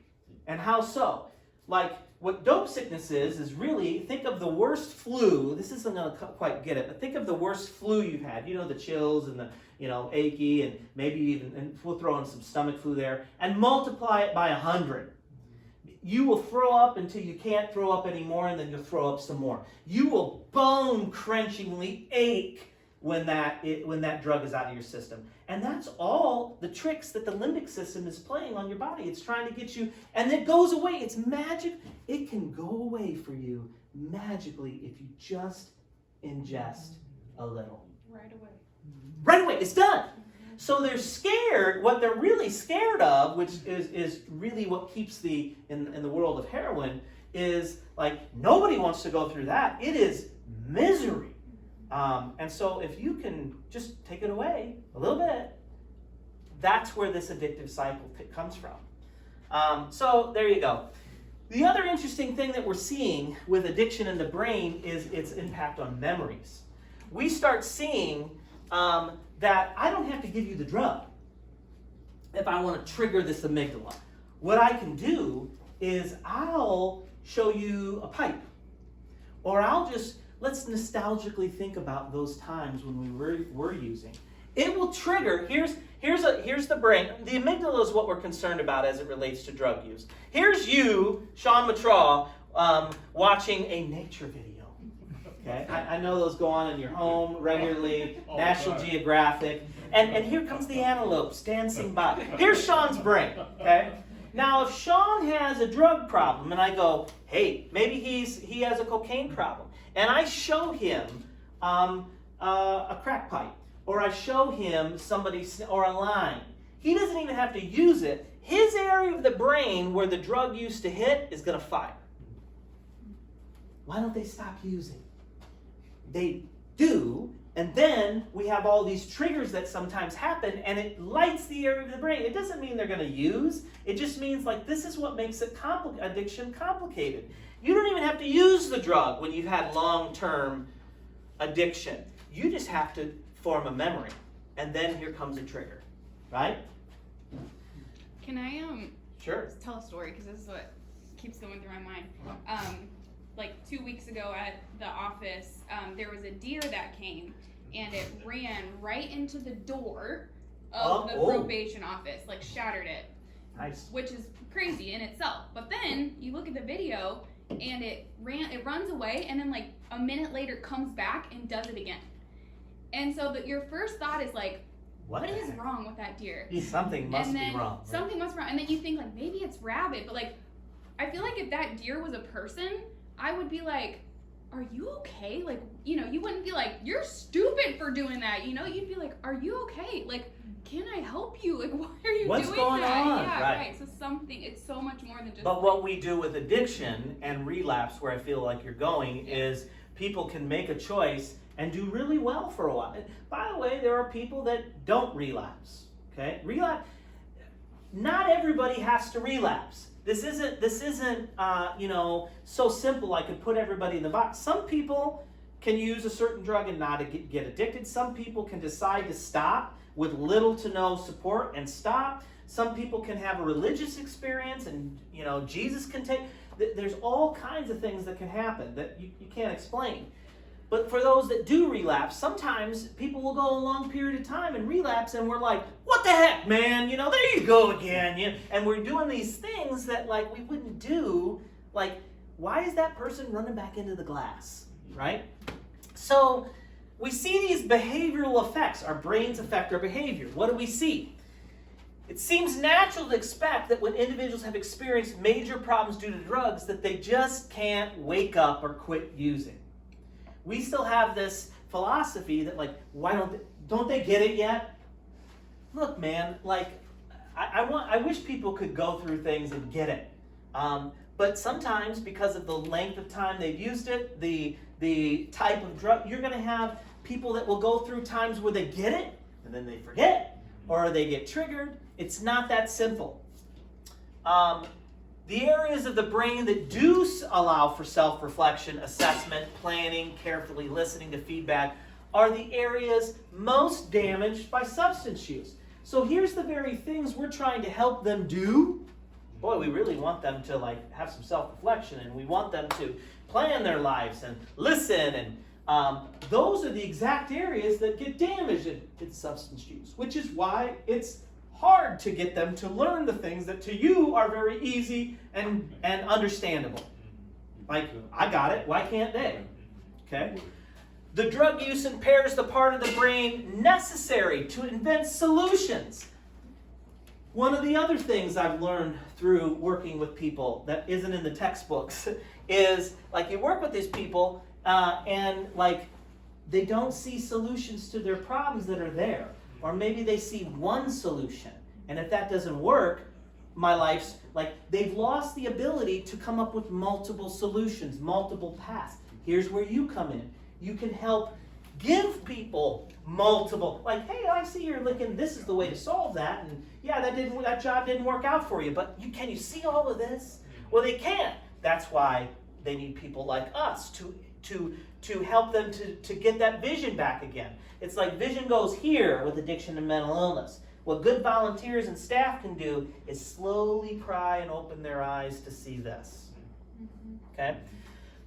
And how so? Like, what dope sickness is really, think of the worst flu. This isn't going to quite get it, but think of the worst flu you've had. You know, the chills and the, achy, and maybe even, and we'll throw in some stomach flu there, and multiply it by 100. You will throw up until you can't throw up anymore, and then you'll throw up some more. You will bone-crunchingly ache when that drug is out of your system. And that's all the tricks that the limbic system is playing on your body. It's trying to get you, and it goes away. It's magic. It can go away for you magically if you just ingest a little. Right away. Right away. It's done. So they're scared. What they're really scared of, which is really what keeps in the world of heroin, is like nobody wants to go through that. It is misery. And so if you can just take it away a little bit, that's where this addictive cycle comes from. So there you go. The other interesting thing that we're seeing with addiction in the brain is its impact on memories. We start seeing that I don't have to give you the drug if I want to trigger this amygdala. What I can do is I'll show you a pipe, or let's nostalgically think about those times when we were using. It will trigger, here's the brain. The amygdala is what we're concerned about as it relates to drug use. Here's you, Sean Matraw, watching a nature video. Okay, I know those go on in your home regularly, National Geographic, and here comes the antelopes dancing by. Here's Sean's brain, okay? Now, if Sean has a drug problem, and I go, hey, maybe he has a cocaine problem, and I show him a crack pipe, or I show him or a line, he doesn't even have to use it. His area of the brain where the drug used to hit is going to fire. Why don't they stop using? They do, and then we have all these triggers that sometimes happen, and it lights the area of the brain. It doesn't mean they're going to use. It just means like this is what makes addiction complicated. You don't even have to use the drug when you've had long-term addiction. You just have to form a memory, and then here comes a trigger, right? Can I Sure. tell a story, because this is what keeps going through my mind. Like 2 weeks ago at the office, there was a deer that came, and it ran right into the door of the probation office, like shattered it. Nice. Which is crazy in itself. But then you look at the video and it runs away, and then like a minute later comes back and does it again. And so your first thought is like, what is wrong with that deer? Something must be wrong. Right? Something must be wrong. And then you think like, maybe it's rabid. But like, I feel like if that deer was a person, I would be like, are you okay? Like, you know, you wouldn't be like, you're stupid for doing that. You know, you'd be like, are you okay? Like, can I help you? Like, why are you What's doing going that? on? Yeah, right. So it's so much more than just. But what we do with addiction and relapse, where I feel like you're going, is people can make a choice and do really well for a while. And by the way, there are people that don't relapse. Okay, relapse. Not everybody has to relapse. This isn't you know, so simple I could put everybody in the box. Some people can use a certain drug and not get addicted. Some people can decide to stop with little to no support and stop. Some people can have a religious experience and, you know, Jesus can take. There's all kinds of things that can happen that you can't explain. But for those that do relapse, sometimes people will go a long period of time and relapse, and we're like, what the heck, man? You know, there you go again. And we're doing these things that, like, we wouldn't do. Like, why is that person running back into the glass, right? So we see these behavioral effects. Our brains affect our behavior. What do we see? It seems natural to expect that when individuals have experienced major problems due to drugs, that they just can't wake up or quit using. We still have this philosophy that, like, why don't they get it yet? Look, man, like, I wish people could go through things and get it. But sometimes, because of the length of time they've used it, the type of drug, you're going to have people that will go through times where they get it, and then they forget, or they get triggered. It's not that simple. The areas of the brain that do allow for self-reflection, assessment, planning, carefully listening to feedback are the areas most damaged by substance use. So here's the very things we're trying to help them do. Boy, we really want them to, like, have some self-reflection, and we want them to plan their lives and listen, and those are the exact areas that get damaged in substance use, which is why it's hard to get them to learn the things that to you are very easy and understandable. Like, I got it, why can't they? Okay? The drug use impairs the part of the brain necessary to invent solutions. One of the other things I've learned through working with people that isn't in the textbooks is, like, you work with these people and, like, they don't see solutions to their problems that are there. Or maybe they see one solution. And if that doesn't work, my life's, like, they've lost the ability to come up with multiple solutions, multiple paths. Here's where you come in. You can help give people multiple, like, hey, I see you're looking, this is the way to solve that, and yeah, that job didn't work out for you, but can you see all of this? Well, they can't. That's why they need people like us to help them to get that vision back again. It's like vision goes here with addiction and mental illness. What good volunteers and staff can do is slowly pry and open their eyes to see this. Okay?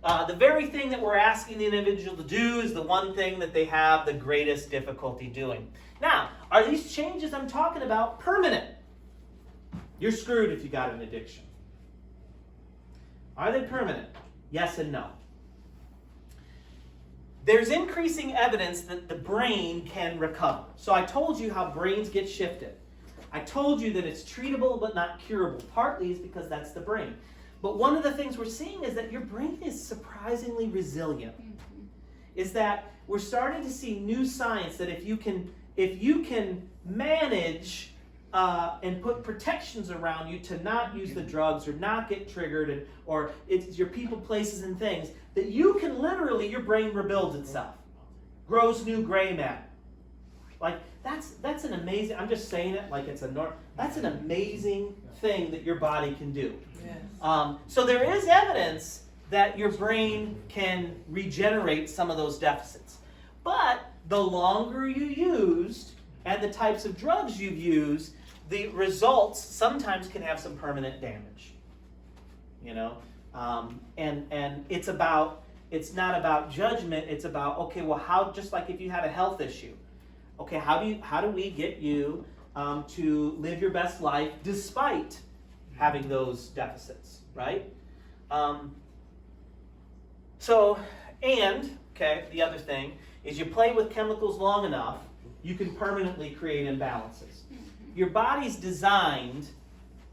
The very thing that we're asking the individual to do is the one thing that they have the greatest difficulty doing. Now, are these changes I'm talking about permanent? You're screwed if you got an addiction. Are they permanent? Yes and no. There's increasing evidence that the brain can recover. So I told you how brains get shifted. I told you that it's treatable but not curable. Partly is because that's the brain. But one of the things we're seeing is that your brain is surprisingly resilient. Is that we're starting to see new science that if you can manage and put protections around you to not use the drugs or not get triggered, or it's your people, places, and things, that you can literally, your brain rebuilds itself, grows new gray matter. Like, that's an amazing, I'm just saying it like it's that's an amazing thing that your body can do. Yes. So there is evidence that your brain can regenerate some of those deficits. But the longer you used and the types of drugs you've used, the results sometimes can have some permanent damage. You know? And it's about it's not about judgment, it's about, okay, well, how, just like if you had a health issue, okay, how do we get you to live your best life despite having those deficits, right? The other thing is you play with chemicals long enough, you can permanently create imbalances. Your body's designed,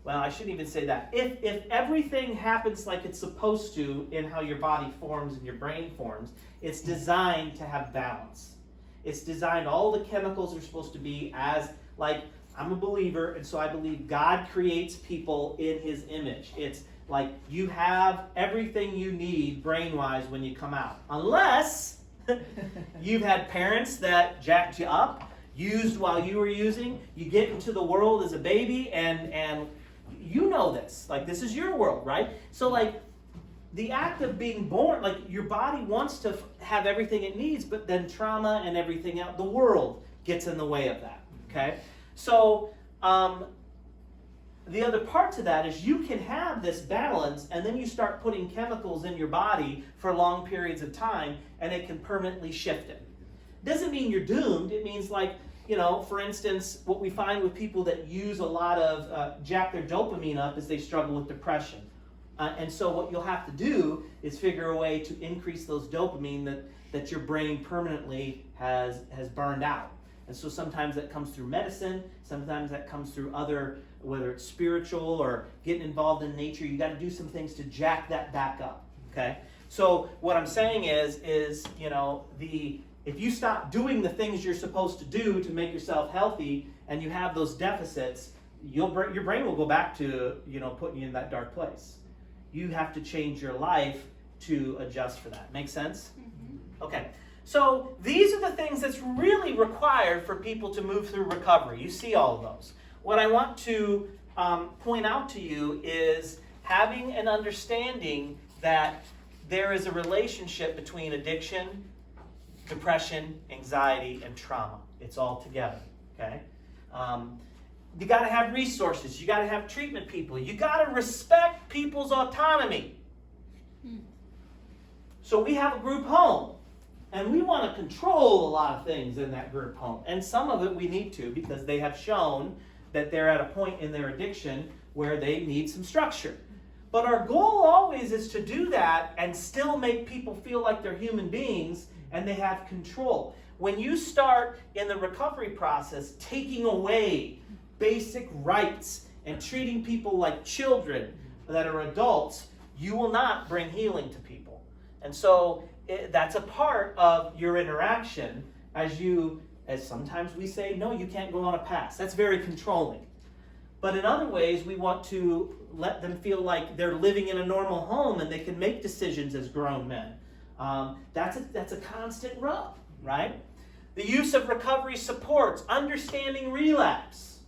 well, I shouldn't even say that. If everything happens like it's supposed to in how your body forms and your brain forms, it's designed to have balance. It's designed, all the chemicals are supposed to be as, like, I'm a believer, and so I believe God creates people in his image. It's like you have everything you need brain-wise when you come out. Unless you've had parents that jacked you up, used while you were using. You get into the world as a baby, and you know this. Like, this is your world, right? So, like, the act of being born, like, your body wants to have everything it needs, but then trauma and everything else, the world gets in the way of that, okay? So, the other part to that is you can have this balance, and then you start putting chemicals in your body for long periods of time, and it can permanently shift it. Doesn't mean you're doomed. It means, like, you know, for instance, what we find with people that use a lot of, jack their dopamine up, is they struggle with depression. And so what you'll have to do is figure a way to increase those dopamine that your brain permanently has burned out. And so sometimes that comes through medicine, sometimes that comes through other, whether it's spiritual or getting involved in nature. You got to do some things to jack that back up, okay? So what I'm saying is you know, if you stop doing the things you're supposed to do to make yourself healthy, and you have those deficits, your brain will go back to, you know, putting you in that dark place. You have to change your life to adjust for that. Make sense? Mm-hmm. Okay. So these are the things that's really required for people to move through recovery. You see all of those. What I want to point out to you is having an understanding that there is a relationship between addiction, depression, anxiety, and trauma. It's all together, okay? You got to have resources. You got to have treatment people. You got to respect people's autonomy. So we have a group home, and we want to control a lot of things in that group home. And some of it we need to, because they have shown that they're at a point in their addiction where they need some structure. But our goal always is to do that and still make people feel like they're human beings and they have control. When you start in the recovery process taking away basic rights and treating people like children that are adults, you will not bring healing to people. And so that's a part of your interaction as sometimes we say, no, you can't go on a pass. That's very controlling. But in other ways, we want to let them feel like they're living in a normal home and they can make decisions as grown men. That's a constant rub, right? The use of recovery supports, understanding relapse.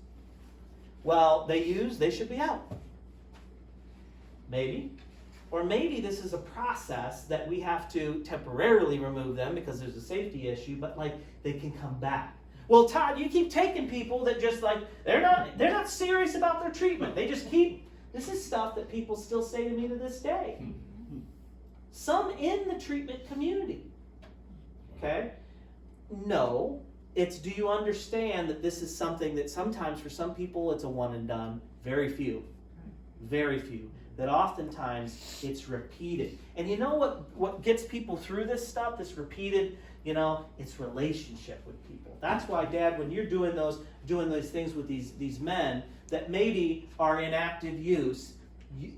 Well, they should be out. Maybe. Or maybe this is a process that we have to temporarily remove them because there's a safety issue, but like they can come back. Well, Todd, you keep taking people that just like, they're not serious about their treatment. They just keep, this is stuff that people still say to me to this day. Some in the treatment community. Okay? No, it's, do you understand that this is something that sometimes for some people it's a one and done, very few. That oftentimes it's repeated. And you know what gets people through this stuff, this repeated, you know, it's relationship with people. That's why, Dad, when you're doing those things with these men that maybe are in active use,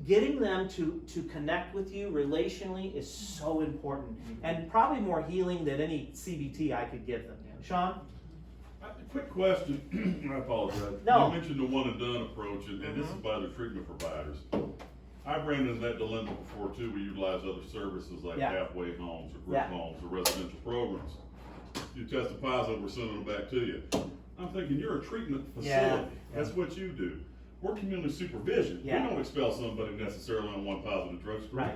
getting them to connect with you relationally is so important. And probably more healing than any CBT I could give them. Sean? Quick question, I apologize. No. You mentioned the one and done approach, and this is by the treatment providers. I've ran into that dilemma before too. We utilize other services like halfway homes or group homes or residential programs. You test positive, we're sending them back to you. I'm thinking, you're a treatment facility. That's what you do. We're community supervision. We don't expel somebody necessarily on one positive drug screen.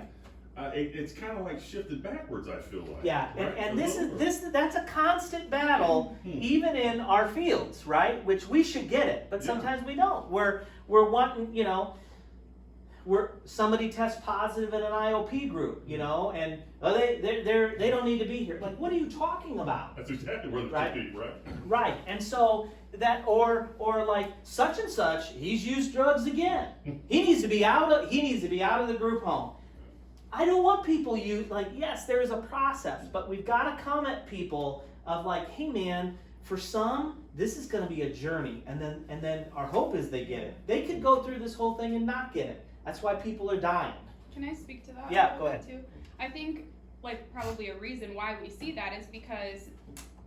Right. It's kind of like shifted backwards, I feel like. Yeah, right? and that's a constant battle, even in our fields, right? Which we should get it, but sometimes we don't. We're wanting, you know, where somebody tests positive in an IOP group, you know, and they don't need to be here. Like, what are you talking about? That's exactly where the Right. technique, right? Right, and so that, or like such and such, he's used drugs again. He needs to be out of the group home. I don't want people yes, there is a process, but we've got to come at people of like, hey man, for some, this is going to be a journey, and then our hope is they get it. They could go through this whole thing and not get it. That's why people are dying. Can I speak to that? Yeah, a go little ahead. bit too? I think probably a reason why we see that is because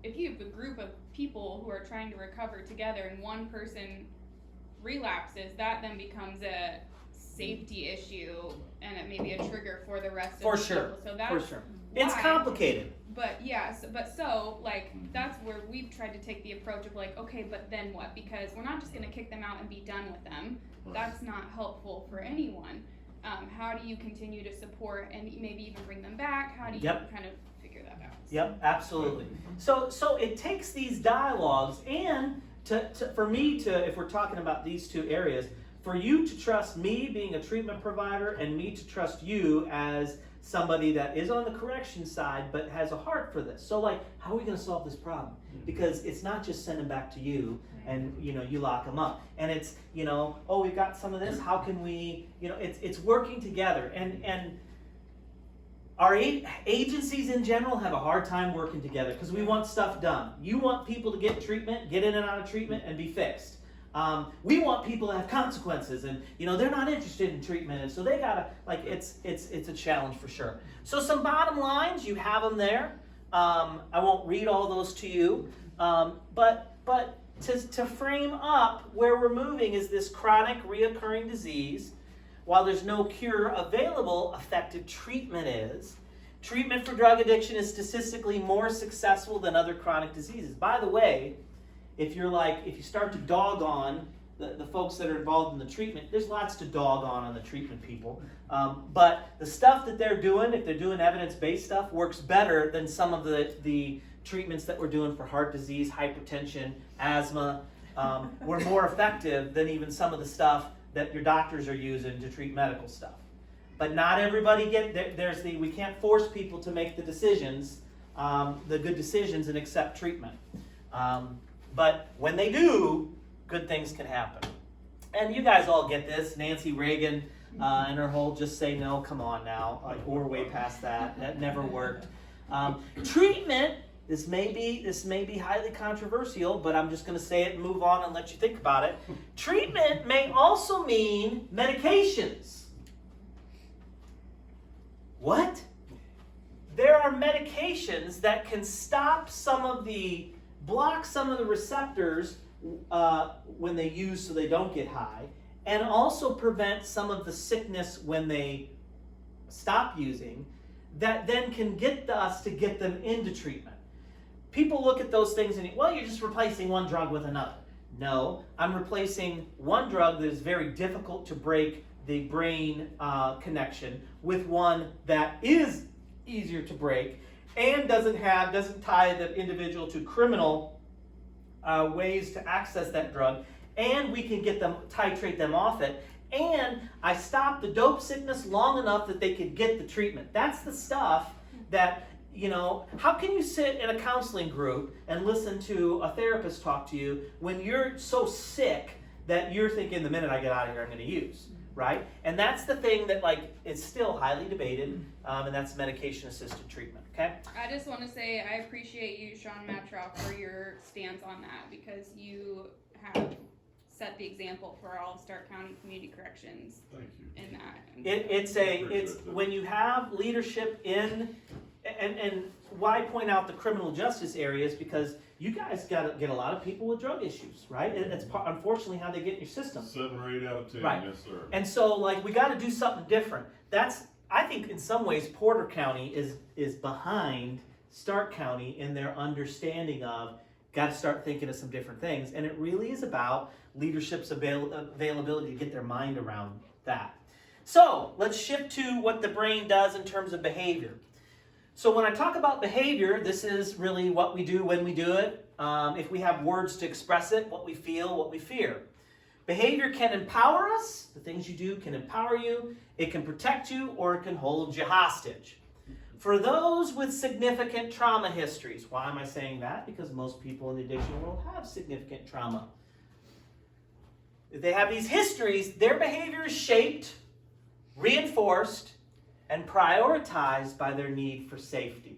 if you have a group of people who are trying to recover together and one person relapses, that then becomes a safety issue and it may be a trigger for the rest of the people. So that's For sure. It's complicated. But that's where we've tried to take the approach of like, okay, but then what? Because we're not just going to kick them out and be done with them. Right. That's not helpful for anyone. How do you continue to support and maybe even bring them back? How do you kind of figure that out? Yep, absolutely. So it takes these dialogues and for me to, if we're talking about these two areas, for you to trust me being a treatment provider and me to trust you as somebody that is on the correction side but has a heart for this. So like, how are we going to solve this problem? Because it's not just send them back to you and you lock them up. And it's, oh, we've got some of this, how can we, it's working together. And our agencies in general have a hard time working together because we want stuff done. You want people to get treatment, get in and out of treatment, and be fixed. We want people to have consequences, and they're not interested in treatment, and so they gotta it's a challenge for sure. So some bottom lines, you have them there. I won't read all those to you, but to frame up where we're moving is this chronic reoccurring disease. While there's no cure available, effective treatment is. Treatment for drug addiction is statistically more successful than other chronic diseases. By the way, if you start to dog on the folks that are involved in the treatment, there's lots to dog on the treatment people. But the stuff that they're doing, if they're doing evidence-based stuff, works better than some of the treatments that we're doing for heart disease, hypertension, asthma. We're more effective than even some of the stuff that your doctors are using to treat medical stuff. But not everybody we can't force people to make the decisions, the good decisions, and accept treatment. But when they do, good things can happen. And you guys all get this. Nancy Reagan and her whole just say no, come on now. We're way past that. That never worked. Treatment, this may be highly controversial, but I'm just going to say it and move on and let you think about it. Treatment may also mean medications. What? There are medications that can block some of the receptors when they use so they don't get high, and also prevent some of the sickness when they stop using, that then can get us to get them into treatment. People look at those things and, well, you're just replacing one drug with another. No, I'm replacing one drug that is very difficult to break the brain connection with one that is easier to break and doesn't tie the individual to criminal ways to access that drug, and we can titrate them off it, and I stop the dope sickness long enough that they could get the treatment. That's the stuff that, how can you sit in a counseling group and listen to a therapist talk to you when you're so sick that you're thinking, the minute I get out of here, I'm going to use, right? And that's the thing that is still highly debated, and that's medication-assisted treatment, okay? I just want to say I appreciate you, Sean Matroff, for your stance on that, because you have set the example for all of Stark County Community Corrections. Thank you. In that. It's when you have leadership in, and why point out the criminal justice areas, because you guys get a lot of people with drug issues, right? It's unfortunately how they get in your system. 7 or 8 out of 10, right. Yes, sir. And so, we got to do something different. I think in some ways Porter County is behind Stark County in their understanding of got to start thinking of some different things, and it really is about leadership's availability to get their mind around that. So let's shift to what the brain does in terms of behavior. So when I talk about behavior, this is really what we do when we do it. If we have words to express it, what we feel, what we fear. Behavior can empower us. The things you do can empower you. It can protect you, or it can hold you hostage. For those with significant trauma histories, why am I saying that? Because most people in the addiction world have significant trauma. If they have these histories, their behavior is shaped, reinforced, and prioritized by their need for safety.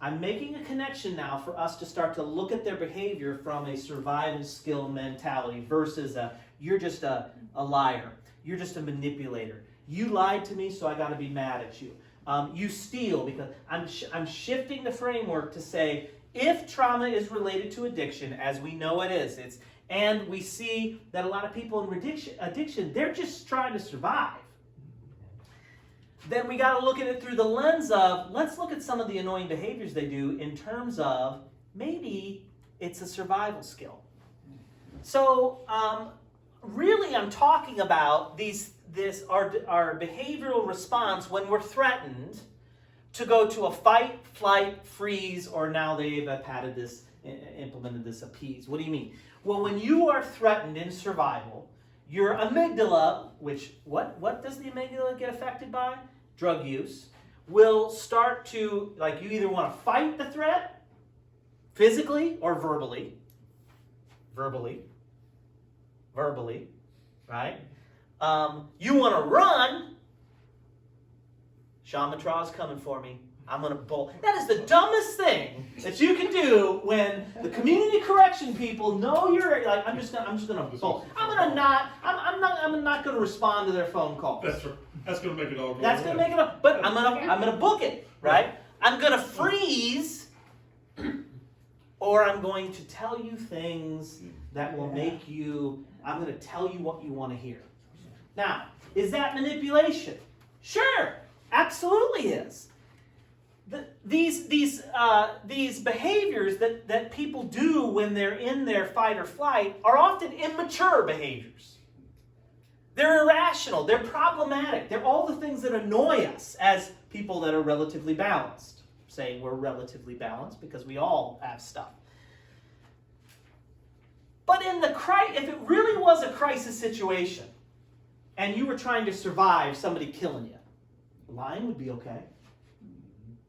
I'm making a connection now for us to start to look at their behavior from a survival skill mentality versus you're just a liar. You're just a manipulator. You lied to me, so I got to be mad at you. You steal, because I'm shifting the framework to say, if trauma is related to addiction, as we know it is, and we see that a lot of people in addiction, they're just trying to survive. Then we got to look at it through the lens of, let's look at some of the annoying behaviors they do in terms of, maybe it's a survival skill. So really I'm talking about our behavioral response when we're threatened to go to a fight, flight, freeze, or now they've implemented this appease. What do you mean? Well, when you are threatened in survival, your amygdala, which, what does the amygdala get affected by? Drug use, will start to, you either want to fight the threat, physically or verbally. Verbally, right? You want to run. Sean Matraw's coming for me. I'm going to bolt. That is the dumbest thing that you can do when the community correction people know you're like, I'm just going to bolt. I'm not going to respond to their phone calls. That's right. That's going to make it all go That's away. going to make it up. But I'm going to book it, right? I'm going to freeze, or I'm going to tell you things that will make you, I'm going to tell you what you want to hear. Now, is that manipulation? Sure, absolutely is. These behaviors that people do when they're in their fight or flight are often immature behaviors. They're irrational. They're problematic. They're all the things that annoy us as people that are relatively balanced. Saying we're relatively balanced because we all have stuff. But if it really was a crisis situation and you were trying to survive somebody killing you, lying would be okay.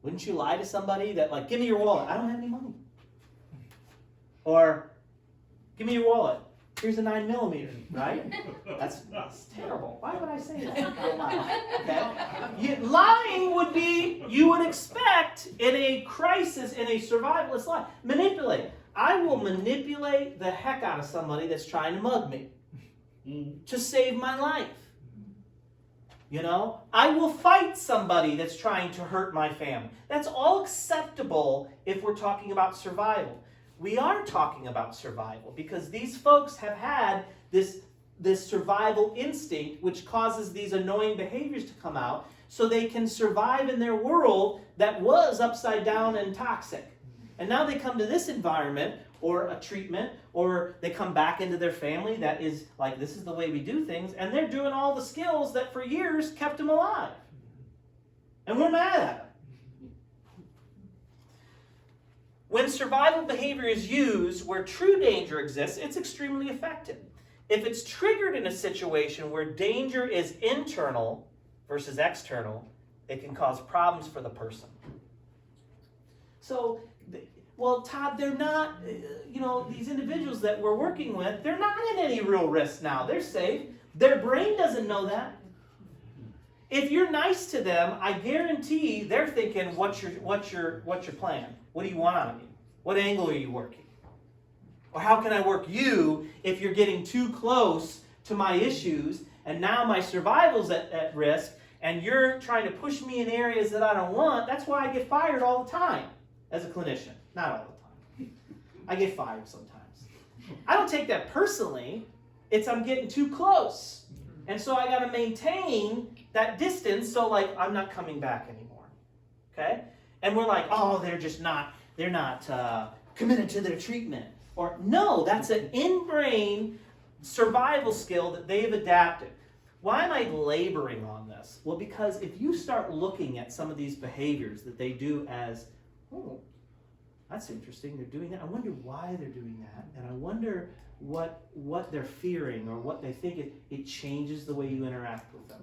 Wouldn't you lie to somebody that, give me your wallet? I don't have any money. Or, give me your wallet. Here's a 9mm, right? That's terrible. Why would I say that? Okay? Lying would be, you would expect in a crisis, in a survivalist life. Manipulate. I will manipulate the heck out of somebody that's trying to mug me to save my life. I will fight somebody that's trying to hurt my family. That's all acceptable if we're talking about survival. We are talking about survival because these folks have had this survival instinct which causes these annoying behaviors to come out so they can survive in their world that was upside down and toxic. And now they come to this environment or a treatment, or they come back into their family that is this is the way we do things, and they're doing all the skills that for years kept them alive. And we're mad at them. When survival behavior is used where true danger exists, it's extremely effective. If it's triggered in a situation where danger is internal versus external, it can cause problems for the person. So, Todd, they're not, these individuals that we're working with, they're not in any real risk now. They're safe. Their brain doesn't know that. If you're nice to them, I guarantee they're thinking, what's your plan? What do you want out of me? What angle are you working? Or how can I work you if you're getting too close to my issues and now my survival's at risk and you're trying to push me in areas that I don't want? That's why I get fired all the time as a clinician. Not all the time. I get fired sometimes. I don't take that personally. It's I'm getting too close. And so I got to maintain that distance so I'm not coming back anymore. Okay? And we're they're not committed to their treatment. Or no, that's an in-brain survival skill that they've adapted. Why am I laboring on this? Well, because if you start looking at some of these behaviors that they do as, that's interesting, they're doing that. I wonder why they're doing that, and I wonder what they're fearing or what they think. It changes the way you interact with them,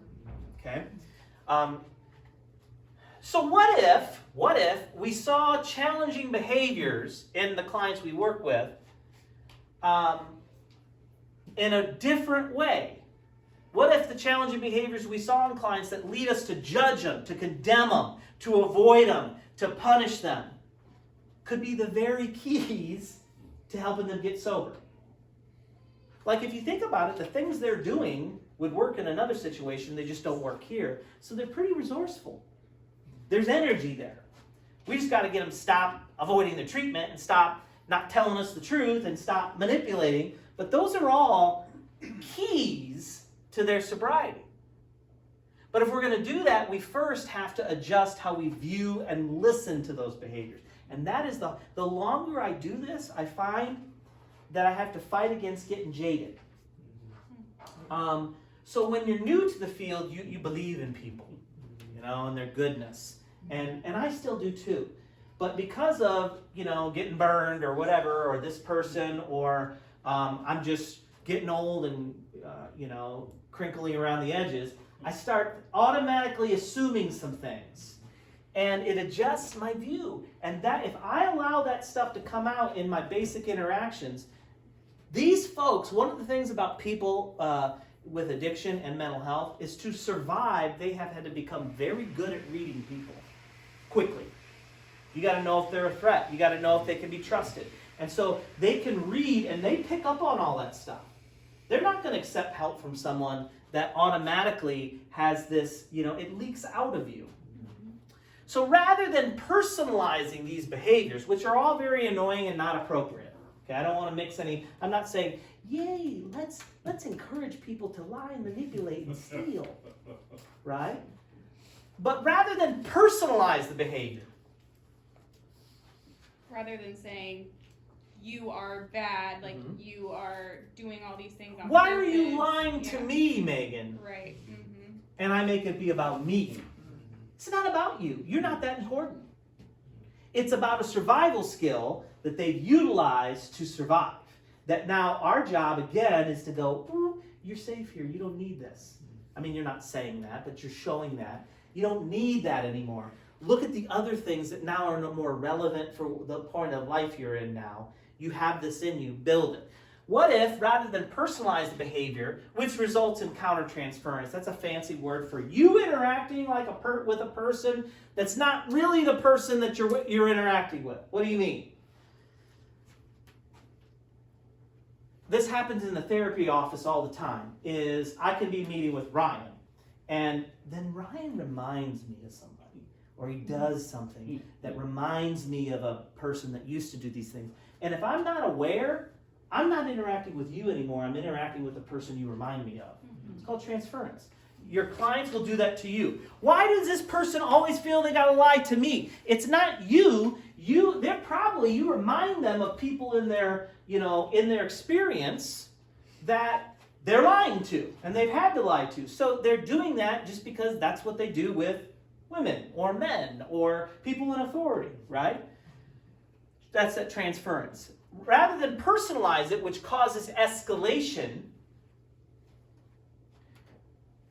okay? So what if we saw challenging behaviors in the clients we work with in a different way? What if the challenging behaviors we saw in clients that lead us to judge them, to condemn them, to avoid them, to punish them, could be the very keys to helping them get sober? Like, if you think about it, the things they're doing would work in another situation, they just don't work here. So they're pretty resourceful. There's energy there. We just got to get them to stop avoiding the treatment and stop not telling us the truth and stop manipulating. But those are all keys to their sobriety. But if we're going to do that, we first have to adjust how we view and listen to those behaviors. And that is the longer I do this, I find that I have to fight against getting jaded. So when you're new to the field, you believe in people, and their goodness. And I still do too. But because of, getting burned or whatever, or this person, or I'm just getting old and, crinkling around the edges, I start automatically assuming some things. And it adjusts my view. And that, if I allow that stuff to come out in my basic interactions, these folks, one of the things about people with addiction and mental health is to survive, they have had to become very good at reading people quickly. You got to know if they're a threat. You got to know if they can be trusted. And so they can read and they pick up on all that stuff. They're not going to accept help from someone that automatically has this, it leaks out of you. So rather than personalizing these behaviors, which are all very annoying and not appropriate, okay, I don't want to mix any, I'm not saying, yay, let's encourage people to lie and manipulate and steal, right? But rather than personalize the behavior. Rather than saying, you are bad, like you are doing all these things on Why purpose. are you lying to me, Megan? Right. And I make it be about me. It's not about you. You're not that important. It's about a survival skill that they've utilized to survive. That now our job, again, is to go, ooh, you're safe here. You don't need this. I mean, you're not saying that, but you're showing that. You don't need that anymore. Look at the other things that now are no more relevant for the point of life you're in now. You have this in you. Build it. What if, rather than personalize the behavior, which results in countertransference, that's a fancy word for you interacting like with a person that's not really the person that you're interacting with. What do you mean? This happens in the therapy office all the time. Is I can be meeting with Ryan, and then Ryan reminds me of somebody, or he does something that reminds me of a person that used to do these things. And if I'm not aware, I'm not interacting with you anymore. I'm interacting with the person you remind me of. It's called transference. Your clients will do that to you. Why does this person always feel they got to lie to me? It's not you. You remind them of people in their experience that they're lying to and they've had to lie to. So they're doing that just because that's what they do with women or men or people in authority, right? That's that transference. Rather than personalize it, which causes escalation,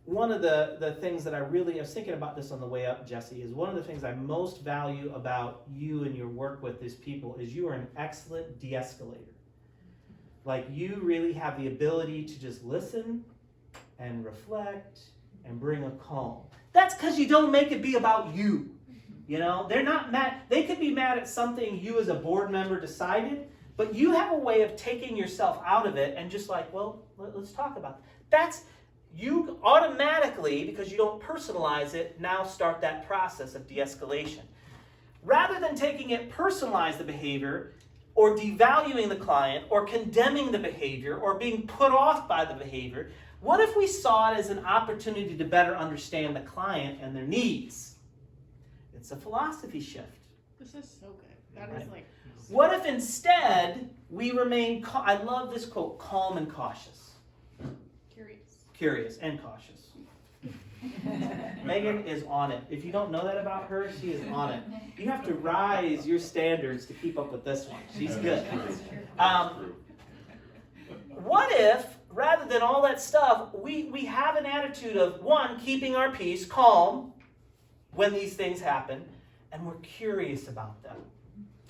one of the things that I was thinking about this on the way up, Jesse, is one of the things I most value about you and your work with these people is you are an excellent de-escalator. Like, you really have the ability to just listen and reflect and bring a calm. That's because you don't make it be about you. They're not mad. They could be mad at something you as a board member decided, but you have a way of taking yourself out of it and just like, well, let's talk about it. That's, you automatically, because you don't personalize it, now start that process of de-escalation. Rather than taking it, personalize the behavior, or devaluing the client, or condemning the behavior, or being put off by the behavior, what if we saw it as an opportunity to better understand the client and their needs? It's a philosophy shift. This is so good. That is like... What if instead we remain, I love this quote, calm and cautious. Curious. Curious and cautious. Megan is on it. If you don't know that about her, she is on it. You have to rise your standards to keep up with this one. She's good. What if, rather than all that stuff, we have an attitude of, one, keeping our peace, calm when these things happen, and we're curious about them.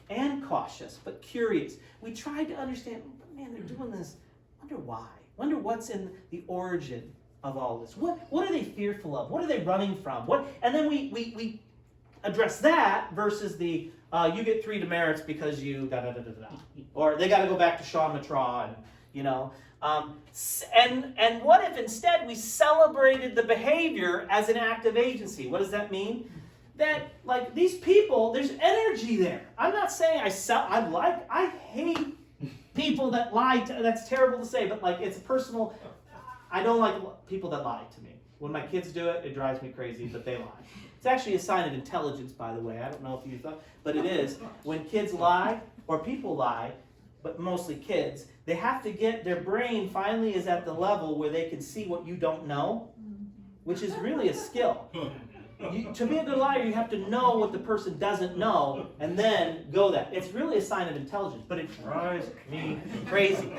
And cautious, but curious. We try to understand, man, they're doing this. Wonder why. Wonder what's in the origin of all this. What are they fearful of? What are they running from? And then we address that versus the you get 3 demerits because you da-da-da-da-da. Or they got to go back to Shaw Matra and, you know. And what if instead we celebrated the behavior as an act of agency? What does that mean? That, like, these people, there's energy there. I'm not saying I hate people that lie. That's terrible to say, but, like, it's personal. I don't like people that lie to me. When my kids do it, it drives me crazy, but they lie. It's actually a sign of intelligence, by the way. I don't know if you thought, but it is. When kids lie, or people lie, but mostly kids, they have to get, their brain finally is at the level where they can see what you don't know, which is really a skill. To be a good liar, you have to know what the person doesn't know and then go that. It's really a sign of intelligence, but it drives me crazy.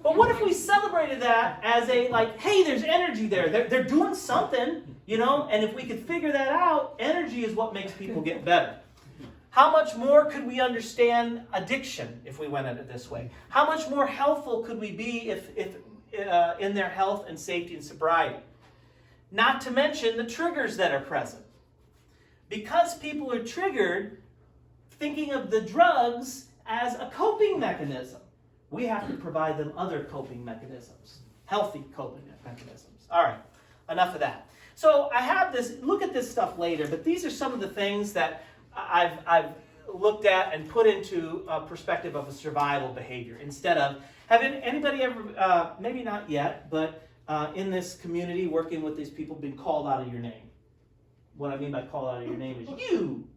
But what if we celebrated that as a, like, hey, there's energy there. They're doing something, you know, and if we could figure that out, energy is what makes people get better. How much more could we understand addiction if we went at it this way? How much more helpful could we be if in their health and safety and sobriety? Not to mention the triggers that are present. Because people are triggered, thinking of the drugs as a coping mechanism, we have to provide them other coping mechanisms, healthy coping mechanisms. All right, enough of that. So I have this, look at this stuff later, but these are some of the things that I've looked at and put into a perspective of a survival behavior instead of, have anybody ever, maybe not yet, but in this community, working with these people, been called out of your name? What I mean by call out of your name is you.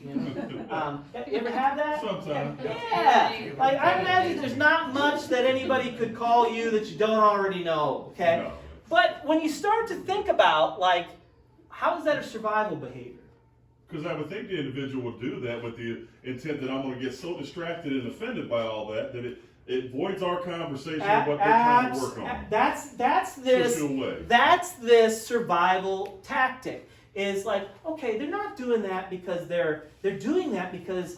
You know? You ever have that? Sometimes. Yeah. Like, I imagine there's not much that anybody could call you that you don't already know. Okay. No. But when you start to think about, like, how is that a survival behavior? Because I would think the individual would do that with the intent that I'm going to get so distracted and offended by all that it voids our conversation of what they're trying to work on. That's this survival tactic. Is like, okay, they're not doing that because they're doing that because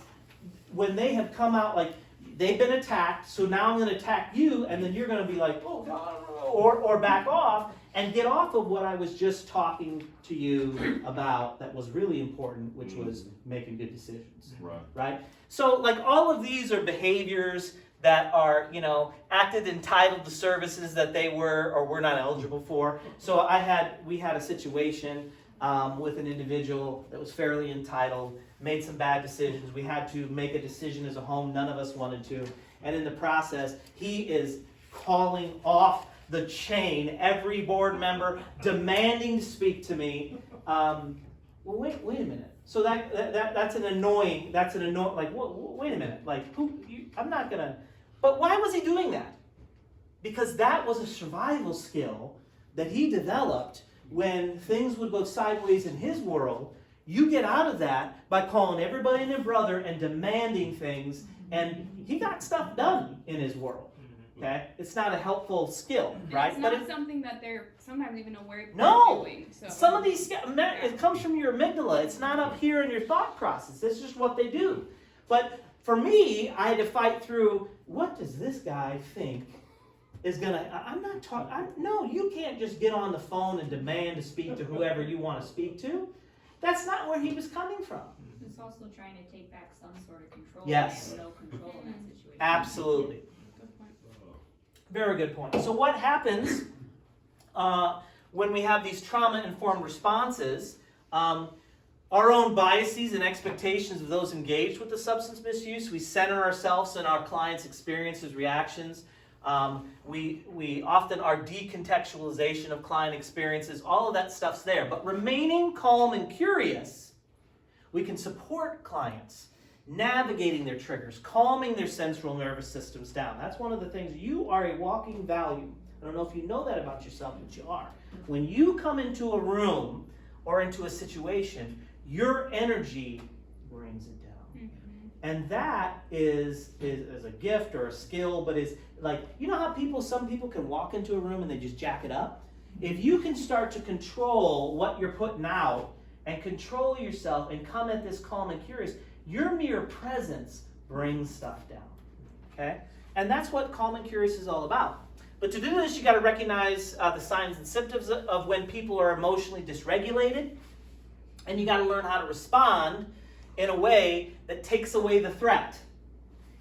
when they have come out, like, they've been attacked, so now I'm going to attack you, and then you're going to be like, oh God, or back off and get off of what I was just talking to you about that was really important, which was making good decisions. Right? So, like, all of these are behaviors that are, you know, acted entitled to services that they were or were not eligible for. So we had a situation with an individual that was fairly entitled, made some bad decisions. We had to make a decision as a home none of us wanted to. And in the process, he is calling off the chain, every board member demanding to speak to me. Well, wait a minute. So that's an annoying, like, wait a minute. Like, I'm not going to, but why was he doing that? Because that was a survival skill that he developed when things would go sideways in his world. You get out of that by calling everybody and their brother and demanding things, and he got stuff done in his world. Okay? It's not a helpful skill, right? It's not something that they're sometimes even aware they're doing. So. Some of these, it comes from your amygdala. It's not up here in your thought process. It's just what they do. But for me, I had to fight through, what does this guy think is going to, no, you can't just get on the phone and demand to speak to whoever you want to speak to. That's not where he was coming from. It's also trying to take back some sort of control. Yes. And no control in that situation. Absolutely. Good point. Very good point. So what happens when we have these trauma-informed responses? Our own biases and expectations of those engaged with the substance misuse, we center ourselves in our clients' experiences, reactions. We often, our decontextualization of client experiences, all of that stuff's there. But remaining calm and curious, we can support clients navigating their triggers, calming their central nervous systems down. That's one of the things. You are a walking volume I don't know if you know that about yourself, but you are. When you come into a room or into a situation, your energy brings it down. And that is a gift or a skill, but is like, you know how some people can walk into a room and they just jack it up? If you can start to control what you're putting out and control yourself and come at this calm and curious, your mere presence brings stuff down, okay? And that's what calm and curious is all about. But to do this, you got to recognize the signs and symptoms of when people are emotionally dysregulated, and you got to learn how to respond in a way that takes away the threat.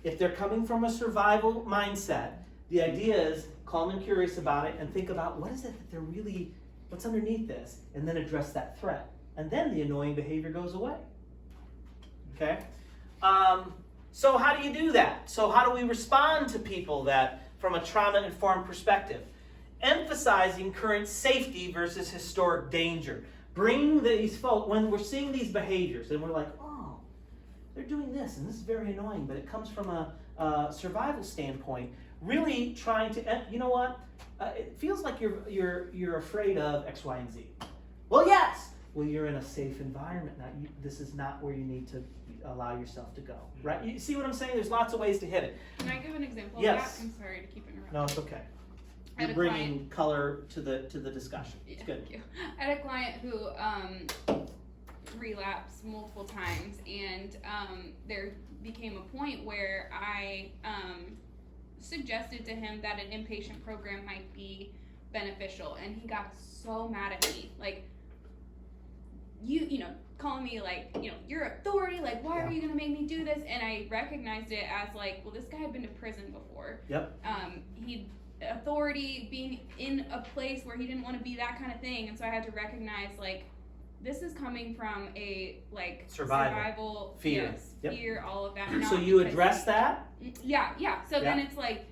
If they're coming from a survival mindset, the idea is calm and curious about it and think about what is it that they're really, what's underneath this, and then address that threat. And then the annoying behavior goes away. Okay? So how do you do that? So how do we respond to people that, from a trauma-informed perspective? Emphasizing current safety versus historic danger. Bring these folks, when we're seeing these behaviors and we're like, oh, they're doing this and this is very annoying, but it comes from a survival standpoint, really trying to, you know what? It feels like you're afraid of X, Y, and Z. Well, yes. Well, you're in a safe environment now. This is not where you need to allow yourself to go, right? You see what I'm saying? There's lots of ways to hit it. Can I give an example Yes. of that? I'm sorry to keep interrupting. No, it's okay. I had You're a bringing client- color to the discussion. It's Yeah, good. thank you. I had a client who relapsed multiple times, and there became a point where I suggested to him that an inpatient program might be beneficial, and he got so mad at me, like, you know, calling me like, you know, your authority, like, why are you gonna make me do this? And I recognized it as like, well, this guy had been to prison before. Yep. He'd authority, being in a place where he didn't want to be, that kind of thing. And so I had to recognize, like, this is coming from a like survival fear, yes, yep. fear, all of that. So not you because- address that? Yeah. So then it's like,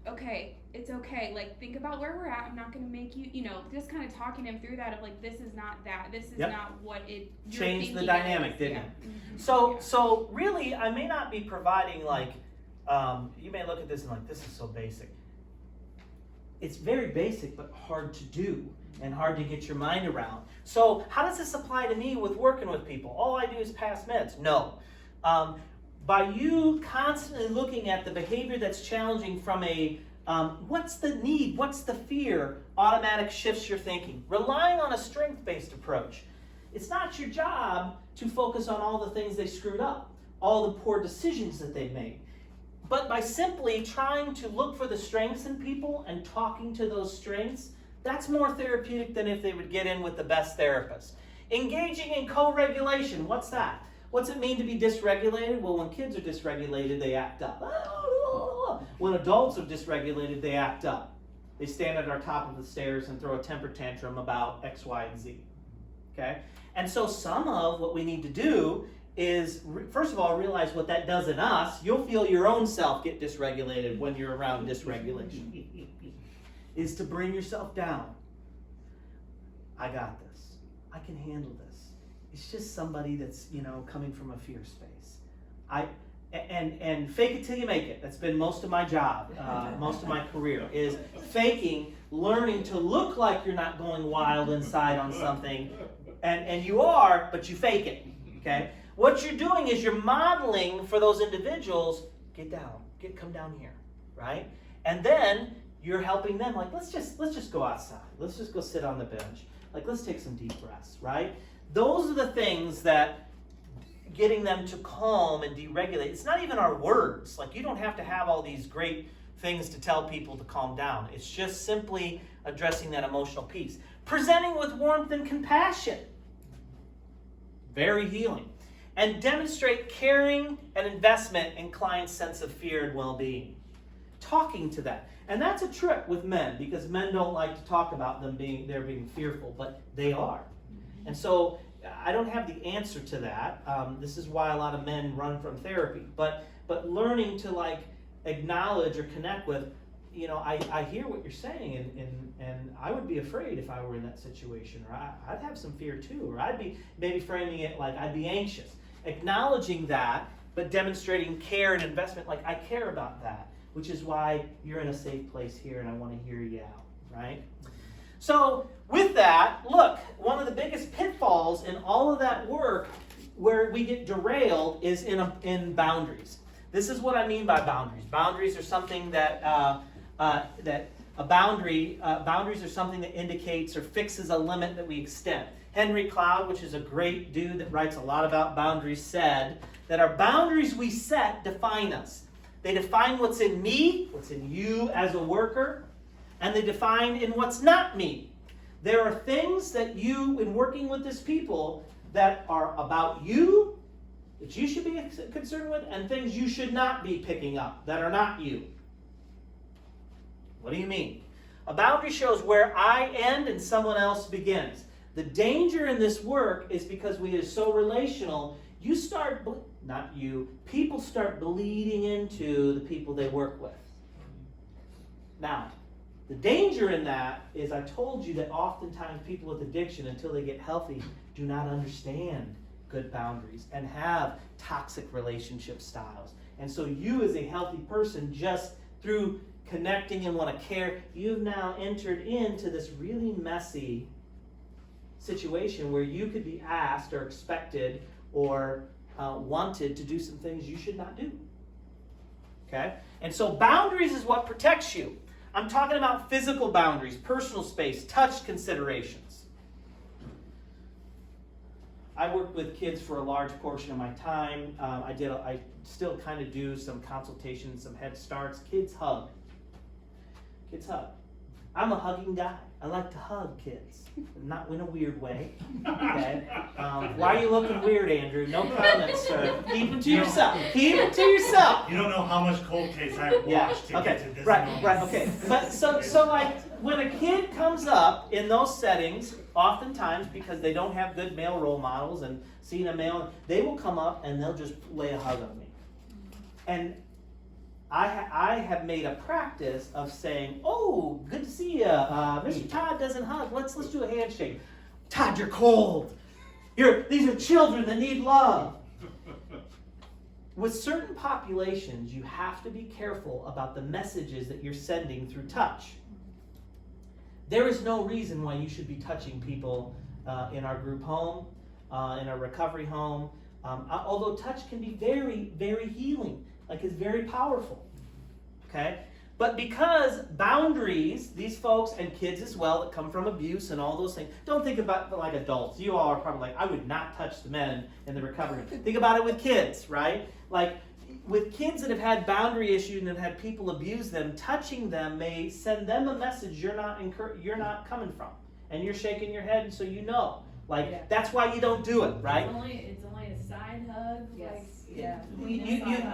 okay, it's okay. Like, think about where we're at. I'm not going to make you, you know, just kind of talking him through that of like, this is not that. This is not what it. Changed the dynamic, didn't it? So really, I may not be providing like, you may look at this and like, this is so basic. It's very basic, but hard to do and hard to get your mind around. So how does this apply to me with working with people? All I do is pass meds. No. By you constantly looking at the behavior that's challenging from a what's the need, what's the fear, automatic shifts your thinking. Relying on a strength-based approach. It's not your job to focus on all the things they screwed up, all the poor decisions that they made. But by simply trying to look for the strengths in people and talking to those strengths, that's more therapeutic than if they would get in with the best therapist. Engaging in co-regulation, what's that? What's it mean to be dysregulated? Well, when kids are dysregulated, they act up. When adults are dysregulated, they act up. They stand at our top of the stairs and throw a temper tantrum about X, Y, and Z. Okay? And so some of what we need to do is, first of all, realize what that does in us. You'll feel your own self get dysregulated when you're around dysregulation. Is to bring yourself down. I got this. I can handle this. It's just somebody that's, you know, coming from a fear space. And fake it till you make it. That's been most of my job, most of my career, is faking, learning to look like you're not going wild inside on something, and you are, but you fake it, okay? What you're doing is you're modeling for those individuals, get down, come down here, right? And then you're helping them, like, let's just go outside. Let's just go sit on the bench. Like, let's take some deep breaths, right? Those are the things that getting them to calm and deregulate. It's not even our words. Like, you don't have to have all these great things to tell people to calm down. It's just simply addressing that emotional piece. Presenting with warmth and compassion. Very healing. And demonstrate caring and investment in clients' sense of fear and well-being. Talking to that. And that's a trick with men, because men don't like to talk about them being fearful, but they are. And so I don't have the answer to that. This is why a lot of men run from therapy. But learning to like acknowledge or connect with, you know, I hear what you're saying, and I would be afraid if I were in that situation, or I'd have some fear too, or I'd be maybe framing it like I'd be anxious. Acknowledging that but demonstrating care and investment, like I care about that, which is why you're in a safe place here and I want to hear you out, right? So with that, look, one of the biggest pitfalls in all of that work where we get derailed is in boundaries. This is what I mean by boundaries. Boundaries are something that boundaries are something that indicates or fixes a limit that we extend. Henry Cloud, which is a great dude that writes a lot about boundaries, said that our boundaries we set define us. They define what's in me, what's in you as a worker, and they define in what's not me. There are things that you, in working with this people, that are about you, that you should be concerned with, and things you should not be picking up that are not you. What do you mean? A boundary shows where I end and someone else begins. The danger in this work is because we are so relational, people start bleeding into the people they work with. Now, the danger in that is I told you that oftentimes people with addiction, until they get healthy, do not understand good boundaries and have toxic relationship styles. And so you as a healthy person, just through connecting and want to care, you've now entered into this really messy situation where you could be asked or expected or wanted to do some things you should not do. Okay? And so boundaries is what protects you. I'm talking about physical boundaries, personal space, touch considerations. I worked with kids for a large portion of my time. I still kind of do some consultations, some head starts. Kids hug. Kids hug. I'm a hugging guy. I like to hug kids, not in a weird way. Okay. Why are you looking weird, Andrew? No comments, sir. Keep it to yourself. Keep it to yourself. You don't know how much cold case I've watched to get to this moment. Right, okay. But so like when a kid comes up in those settings, oftentimes because they don't have good male role models and seeing a male, they will come up and they'll just lay a hug on me. And I have made a practice of saying, "Oh, good to see you. Mr. Todd doesn't hug. Let's do a handshake. Todd, you're cold. These are children that need love." With certain populations, you have to be careful about the messages that you're sending through touch. There is no reason why you should be touching people in our group home, in our recovery home. Although touch can be very, very healing. Like it's very powerful, okay? But because boundaries, these folks and kids as well that come from abuse and all those things, don't think about it like adults. You all are probably like, I would not touch the men in the recovery. Think about it with kids, right? Like with kids that have had boundary issues and have had people abuse them, touching them may send them a message you're not coming from. And you're shaking your head, and so you know. Like, that's why you don't do it, right? It's only a side hug. Yes. Like, yeah.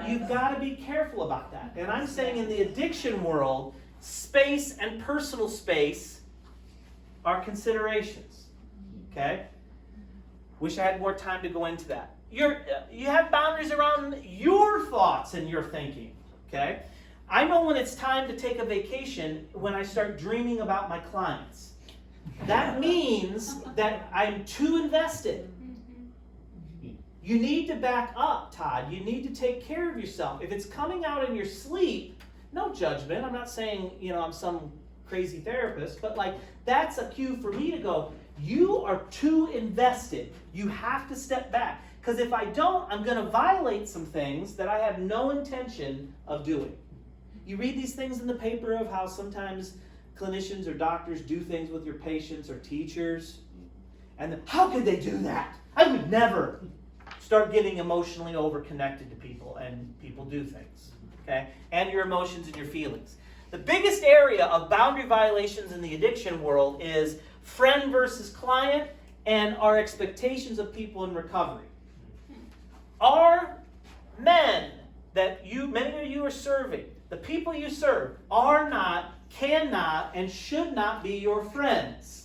You've got to be careful about that. And I'm saying in the addiction world, space and personal space are considerations. Okay? Wish I had more time to go into that. You have boundaries around your thoughts and your thinking. Okay? I know when it's time to take a vacation when I start dreaming about my clients. That means that I'm too invested. You need to back up, Todd. You need to take care of yourself. If it's coming out in your sleep, no judgment. I'm not saying, I'm some crazy therapist, but like that's a cue for me to go, you are too invested. You have to step back. Because if I don't, I'm going to violate some things that I have no intention of doing. You read these things in the paper of how sometimes clinicians or doctors do things with your patients or teachers. And how could they do that? I would never. Start getting emotionally overconnected to people, and people do things, okay? And your emotions and your feelings. The biggest area of boundary violations in the addiction world is friend versus client and our expectations of people in recovery. Our men that many of you are serving, the people you serve, are not, cannot, and should not be your friends.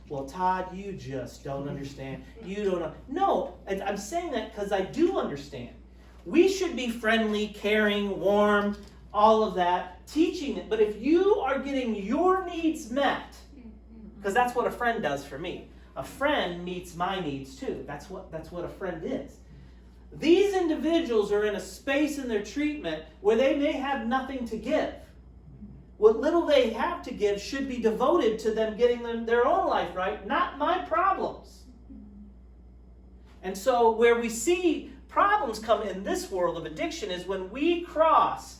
Well, Todd, you just don't understand. You don't know. No, I'm saying that because I do understand. We should be friendly, caring, warm, all of that, teaching it. But if you are getting your needs met, because that's what a friend does for me. A friend meets my needs too. That's what a friend is. these individuals are in a space in their treatment where they may have nothing to give. What little they have to give should be devoted to them getting their own life right, not my problems. And so where we see problems come in this world of addiction is when we cross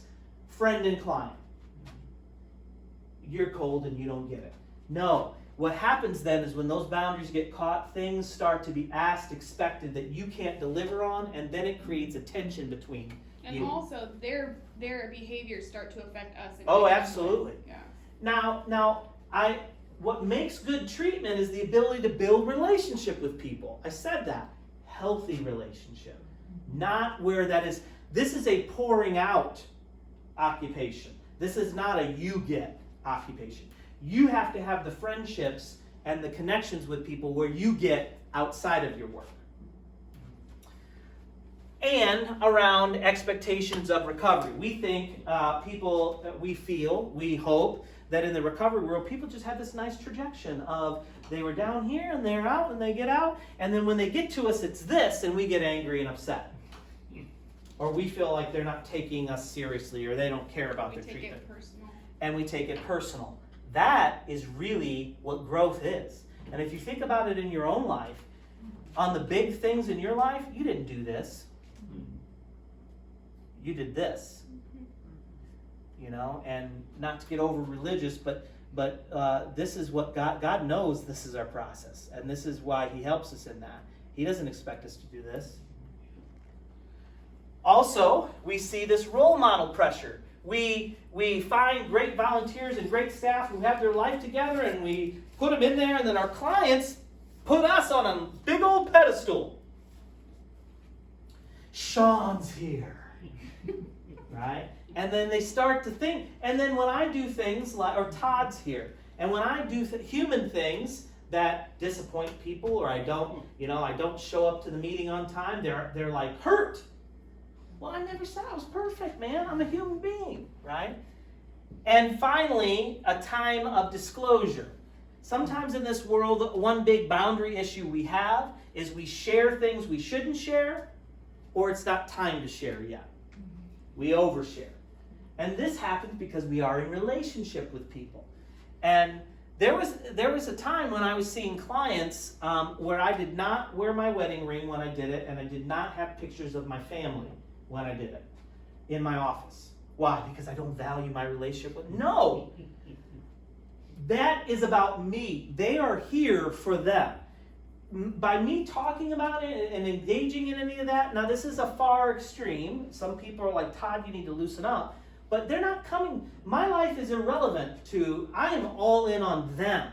friend and client. You're cold and you don't get it. No. What happens then is when those boundaries get caught, things start to be asked, expected that you can't deliver on, and then it creates a tension between And you. also, their behaviors start to affect us. in Oh, a different absolutely. way. Yeah. Now, what makes good treatment is the ability to build relationship with people. I said that. Healthy relationship. Not where that is. This is a pouring out occupation. This is not a you get occupation. You have to have the friendships and the connections with people where you get outside of your work. And around expectations of recovery. We think we hope that in the recovery world, people just have this nice trajectory of they were down here and they're out and they get out, and then when they get to us, it's this, and we get angry and upset. Or we feel like they're not taking us seriously, or they don't care about their treatment. We take it personal. And we take it personal. That is really what growth is. And if you think about it in your own life, on the big things in your life, you didn't do this. You did this. You know, and not to get over religious, but this is what God knows. This is our process, and this is why He helps us in that. He doesn't expect us to do this. Also, we see this role model pressure. We find great volunteers and great staff who have their life together, and we put them in there, and then our clients put us on a big old pedestal. Sean's here, right? And then they start to think, and then when I do things like, or Todd's here, and when I do human things that disappoint people, or I don't show up to the meeting on time, they're like hurt. Well, I never said I was perfect, man. I'm a human being, right? And finally, a time of disclosure. Sometimes in this world, one big boundary issue we have is we share things we shouldn't share, or it's not time to share yet. We overshare. And this happens because we are in relationship with people. And there was a time when I was seeing clients where I did not wear my wedding ring when I did it, and I did not have pictures of my family when I did it in my office. Why? Because I don't value my relationship with... No! That is about me. They are here for them. By me talking about it and engaging in any of that, now this is a far extreme. Some people are like, Todd, you need to loosen up. But they're not coming. My life is irrelevant to, I am all in on them.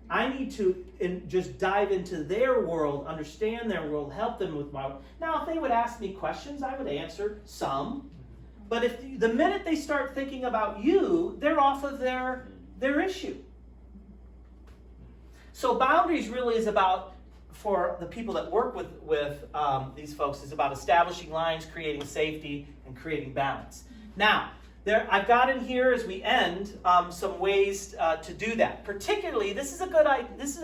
I need to just dive into their world, understand their world, help them with my... Now, if they would ask me questions, I would answer some. But if the minute they start thinking about you, they're off of their issue. So boundaries really is about, for the people that work with these folks, is about establishing lines, creating safety, and creating balance. Now, I've got in here as we end some ways to do that. Particularly, this is a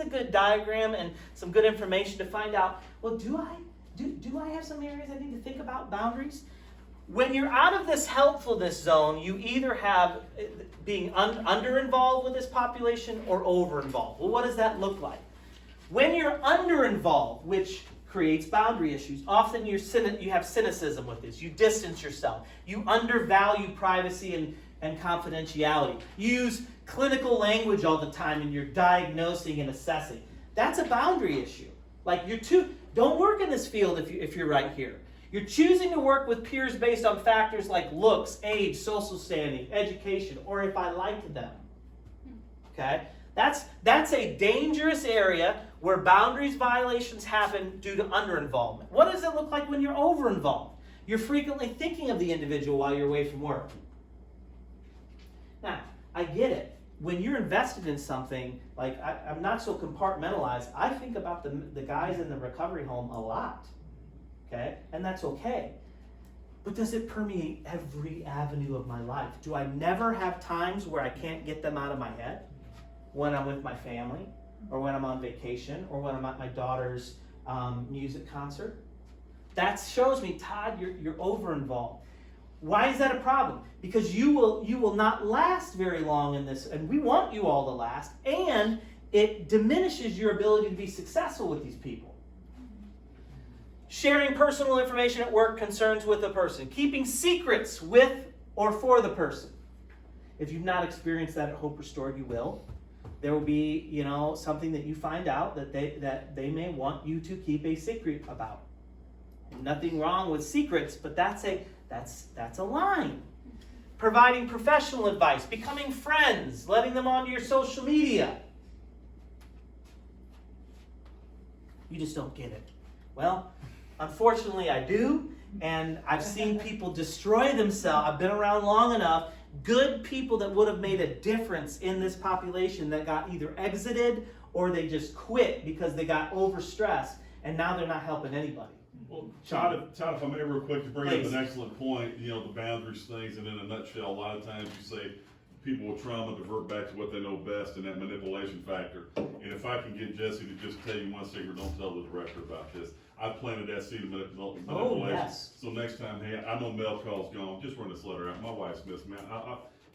good diagram and some good information to find out. Well, do I have some areas I need to think about boundaries? When you're out of this helpfulness zone, you either have being under involved with this population or over involved. Well, what does that look like? When you're under involved, which creates boundary issues. Often you have cynicism with this. You distance yourself. You undervalue privacy and confidentiality. You use clinical language all the time and you're diagnosing and assessing. That's a boundary issue. Like don't work in this field if you're right here. You're choosing to work with peers based on factors like looks, age, social standing, education, or if I liked them. Okay? That's a dangerous area where boundaries violations happen due to under-involvement. What does it look like when you're over-involved? You're frequently thinking of the individual while you're away from work. Now, I get it. When you're invested in something, like I'm not so compartmentalized, I think about the guys in the recovery home a lot. Okay? And that's okay. But does it permeate every avenue of my life? Do I never have times where I can't get them out of my head? When I'm with my family, or when I'm on vacation, or when I'm at my daughter's music concert? that shows me, Todd, you're over involved. Why is that a problem? Because you will not last very long in this, and we want you all to last, and it diminishes your ability to be successful with these people. Sharing personal information at work concerns with a person. Keeping secrets with or for the person. If you've not experienced that at Hope Restored, you will. There will be, something that you find out that they may want you to keep a secret about. Nothing wrong with secrets, but that's a line. Providing professional advice, becoming friends, letting them onto your social media. You just don't get it. Well, unfortunately I do, and I've seen people destroy themselves. I've been around long enough. Good people that would have made a difference in this population that got either exited or they just quit because they got overstressed, and now they're not helping anybody. Well, Todd, if I may real quick, to bring up Please. an excellent point, the boundaries things, and in a nutshell, a lot of times you say people with trauma divert back to what they know best and that manipulation factor. And if I can get Jesse to just tell you one secret, don't tell the director about this. I planted that seed of manipulation. Oh, yes. So next time, hey, I know mail call's gone, just run this letter out. My wife's missed, man.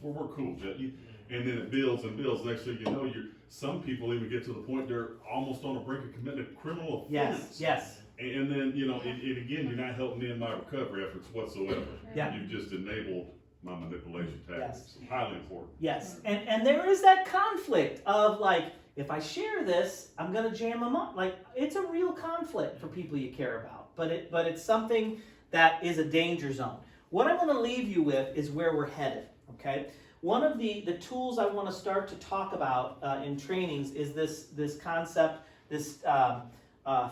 We're cool, Jesse. And then it builds and builds. Next thing you know, some people even get to the point they're almost on the brink of committing a criminal offense. Yes. And then, it again, you're not helping me in my recovery efforts whatsoever. Yeah. You've just enabled my manipulation tactics. Yes. Highly important. Yes, and there is that conflict of like, if I share this, I'm gonna jam them up. Like, it's a real conflict for people you care about, but it's something that is a danger zone. What I want to leave you with is where we're headed. Okay, one of the tools I want to start to talk about in trainings is this concept, this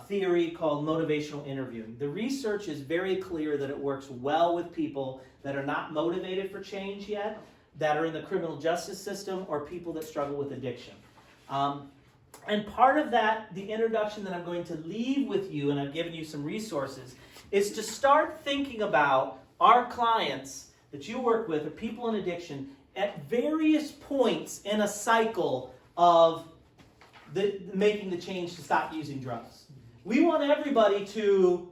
theory called motivational interviewing. The research is very clear that it works well with people that are not motivated for change yet, that are in the criminal justice system, or people that struggle with addiction. And part of that, the introduction that I'm going to leave with you, and I've given you some resources, is to start thinking about our clients that you work with, or people in addiction, at various points in a cycle of making the change to stop using drugs. We want everybody to,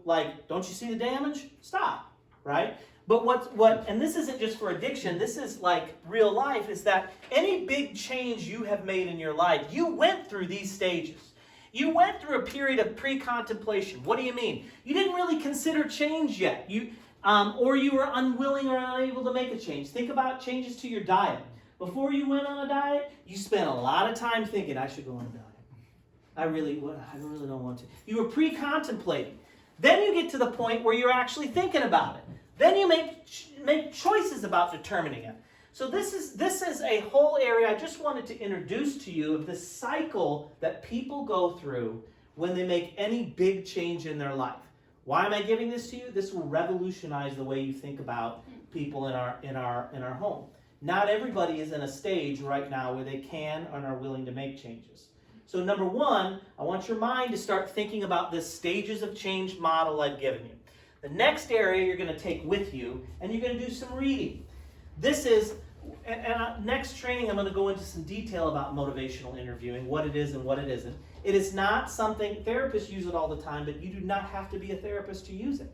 don't you see the damage? Stop, right? But what, and this isn't just for addiction, this is like real life, is that any big change you have made in your life, you went through these stages. You went through a period of pre-contemplation. What do you mean? You didn't really consider change yet. Or you were unwilling or unable to make a change. Think about changes to your diet. Before you went on a diet, you spent a lot of time thinking, I should go on a diet. I really don't want to. You were pre-contemplating. Then you get to the point where you're actually thinking about it. Then you make choices about determining it. So this is a whole area I just wanted to introduce to you of this cycle that people go through when they make any big change in their life. Why am I giving this to you? This will revolutionize the way you think about people in our home. Not everybody is in a stage right now where they can and are willing to make changes. So number one, I want your mind to start thinking about this stages of change model I've given you. The next area you're going to take with you, and you're going to do some reading. This is, and next training I'm going to go into some detail about motivational interviewing, what it is and what it isn't. It is not something, therapists use it all the time, but you do not have to be a therapist to use it.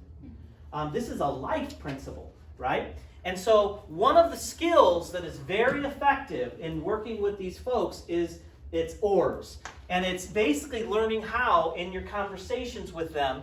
This is a life principle, right? And so one of the skills that is very effective in working with these folks is it's ORS. And it's basically learning how, in your conversations with them,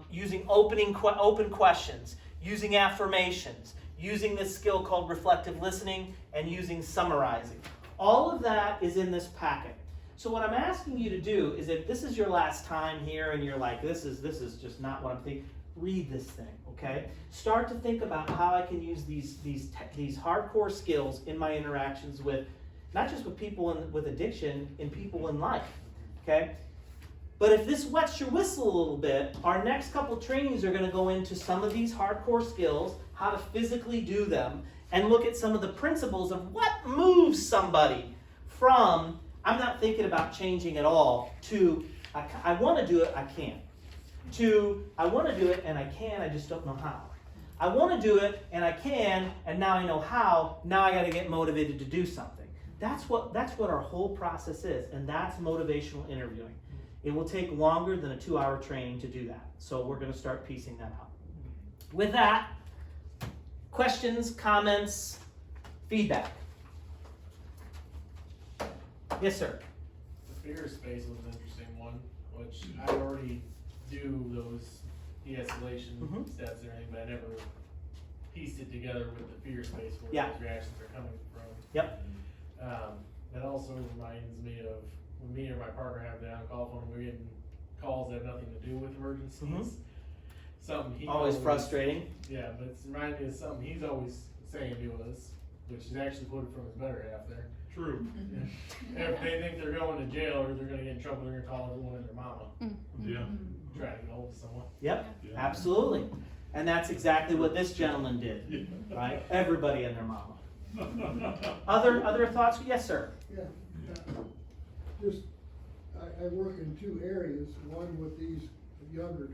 using open questions, using affirmations, using this skill called reflective listening, and using summarizing. All of that is in this packet. So what I'm asking you to do is, if this is your last time here and you're like, this is just not what I'm thinking, read this thing, okay? Start to think about how I can use these hardcore skills in my interactions with, not just with people with addiction, in people in life, okay? But if this wets your whistle a little bit, our next couple trainings are going to go into some of these hardcore skills, how to physically do them, and look at some of the principles of what moves somebody from, I'm not thinking about changing at all, to, I want to do it, I can't, to, I want to do it and I can, I just don't know how. I want to do it and I can, and now I know how, now I got to get motivated to do something. That's what our whole process is, and that's motivational interviewing. It will take longer than a 2-hour training to do that. So we're gonna start piecing that out. With that, questions, comments, feedback? Yes, sir. The fear space was an interesting one, which I already do those de-escalation Mhm. steps and everything, but I never pieced it together with the fear space where Yeah. those reactions are coming from. Yep. That also reminds me of when me or my partner have the on-call phone, we're getting calls that have nothing to do with emergencies. Mhm. Something he Always frustrating. Yeah, but it's reminding me of something he's always saying to us, which is actually quoted from his better half there. True. If they think they're going to jail or they're gonna get in trouble, they're gonna call everyone and their mama, Yeah. try to get hold of someone. Yep, Yeah. absolutely. And that's exactly what this gentleman did, Yeah. right? Everybody and their mama. Other thoughts? Yes, sir. Yeah, just, I work in two areas, one with these younger guys.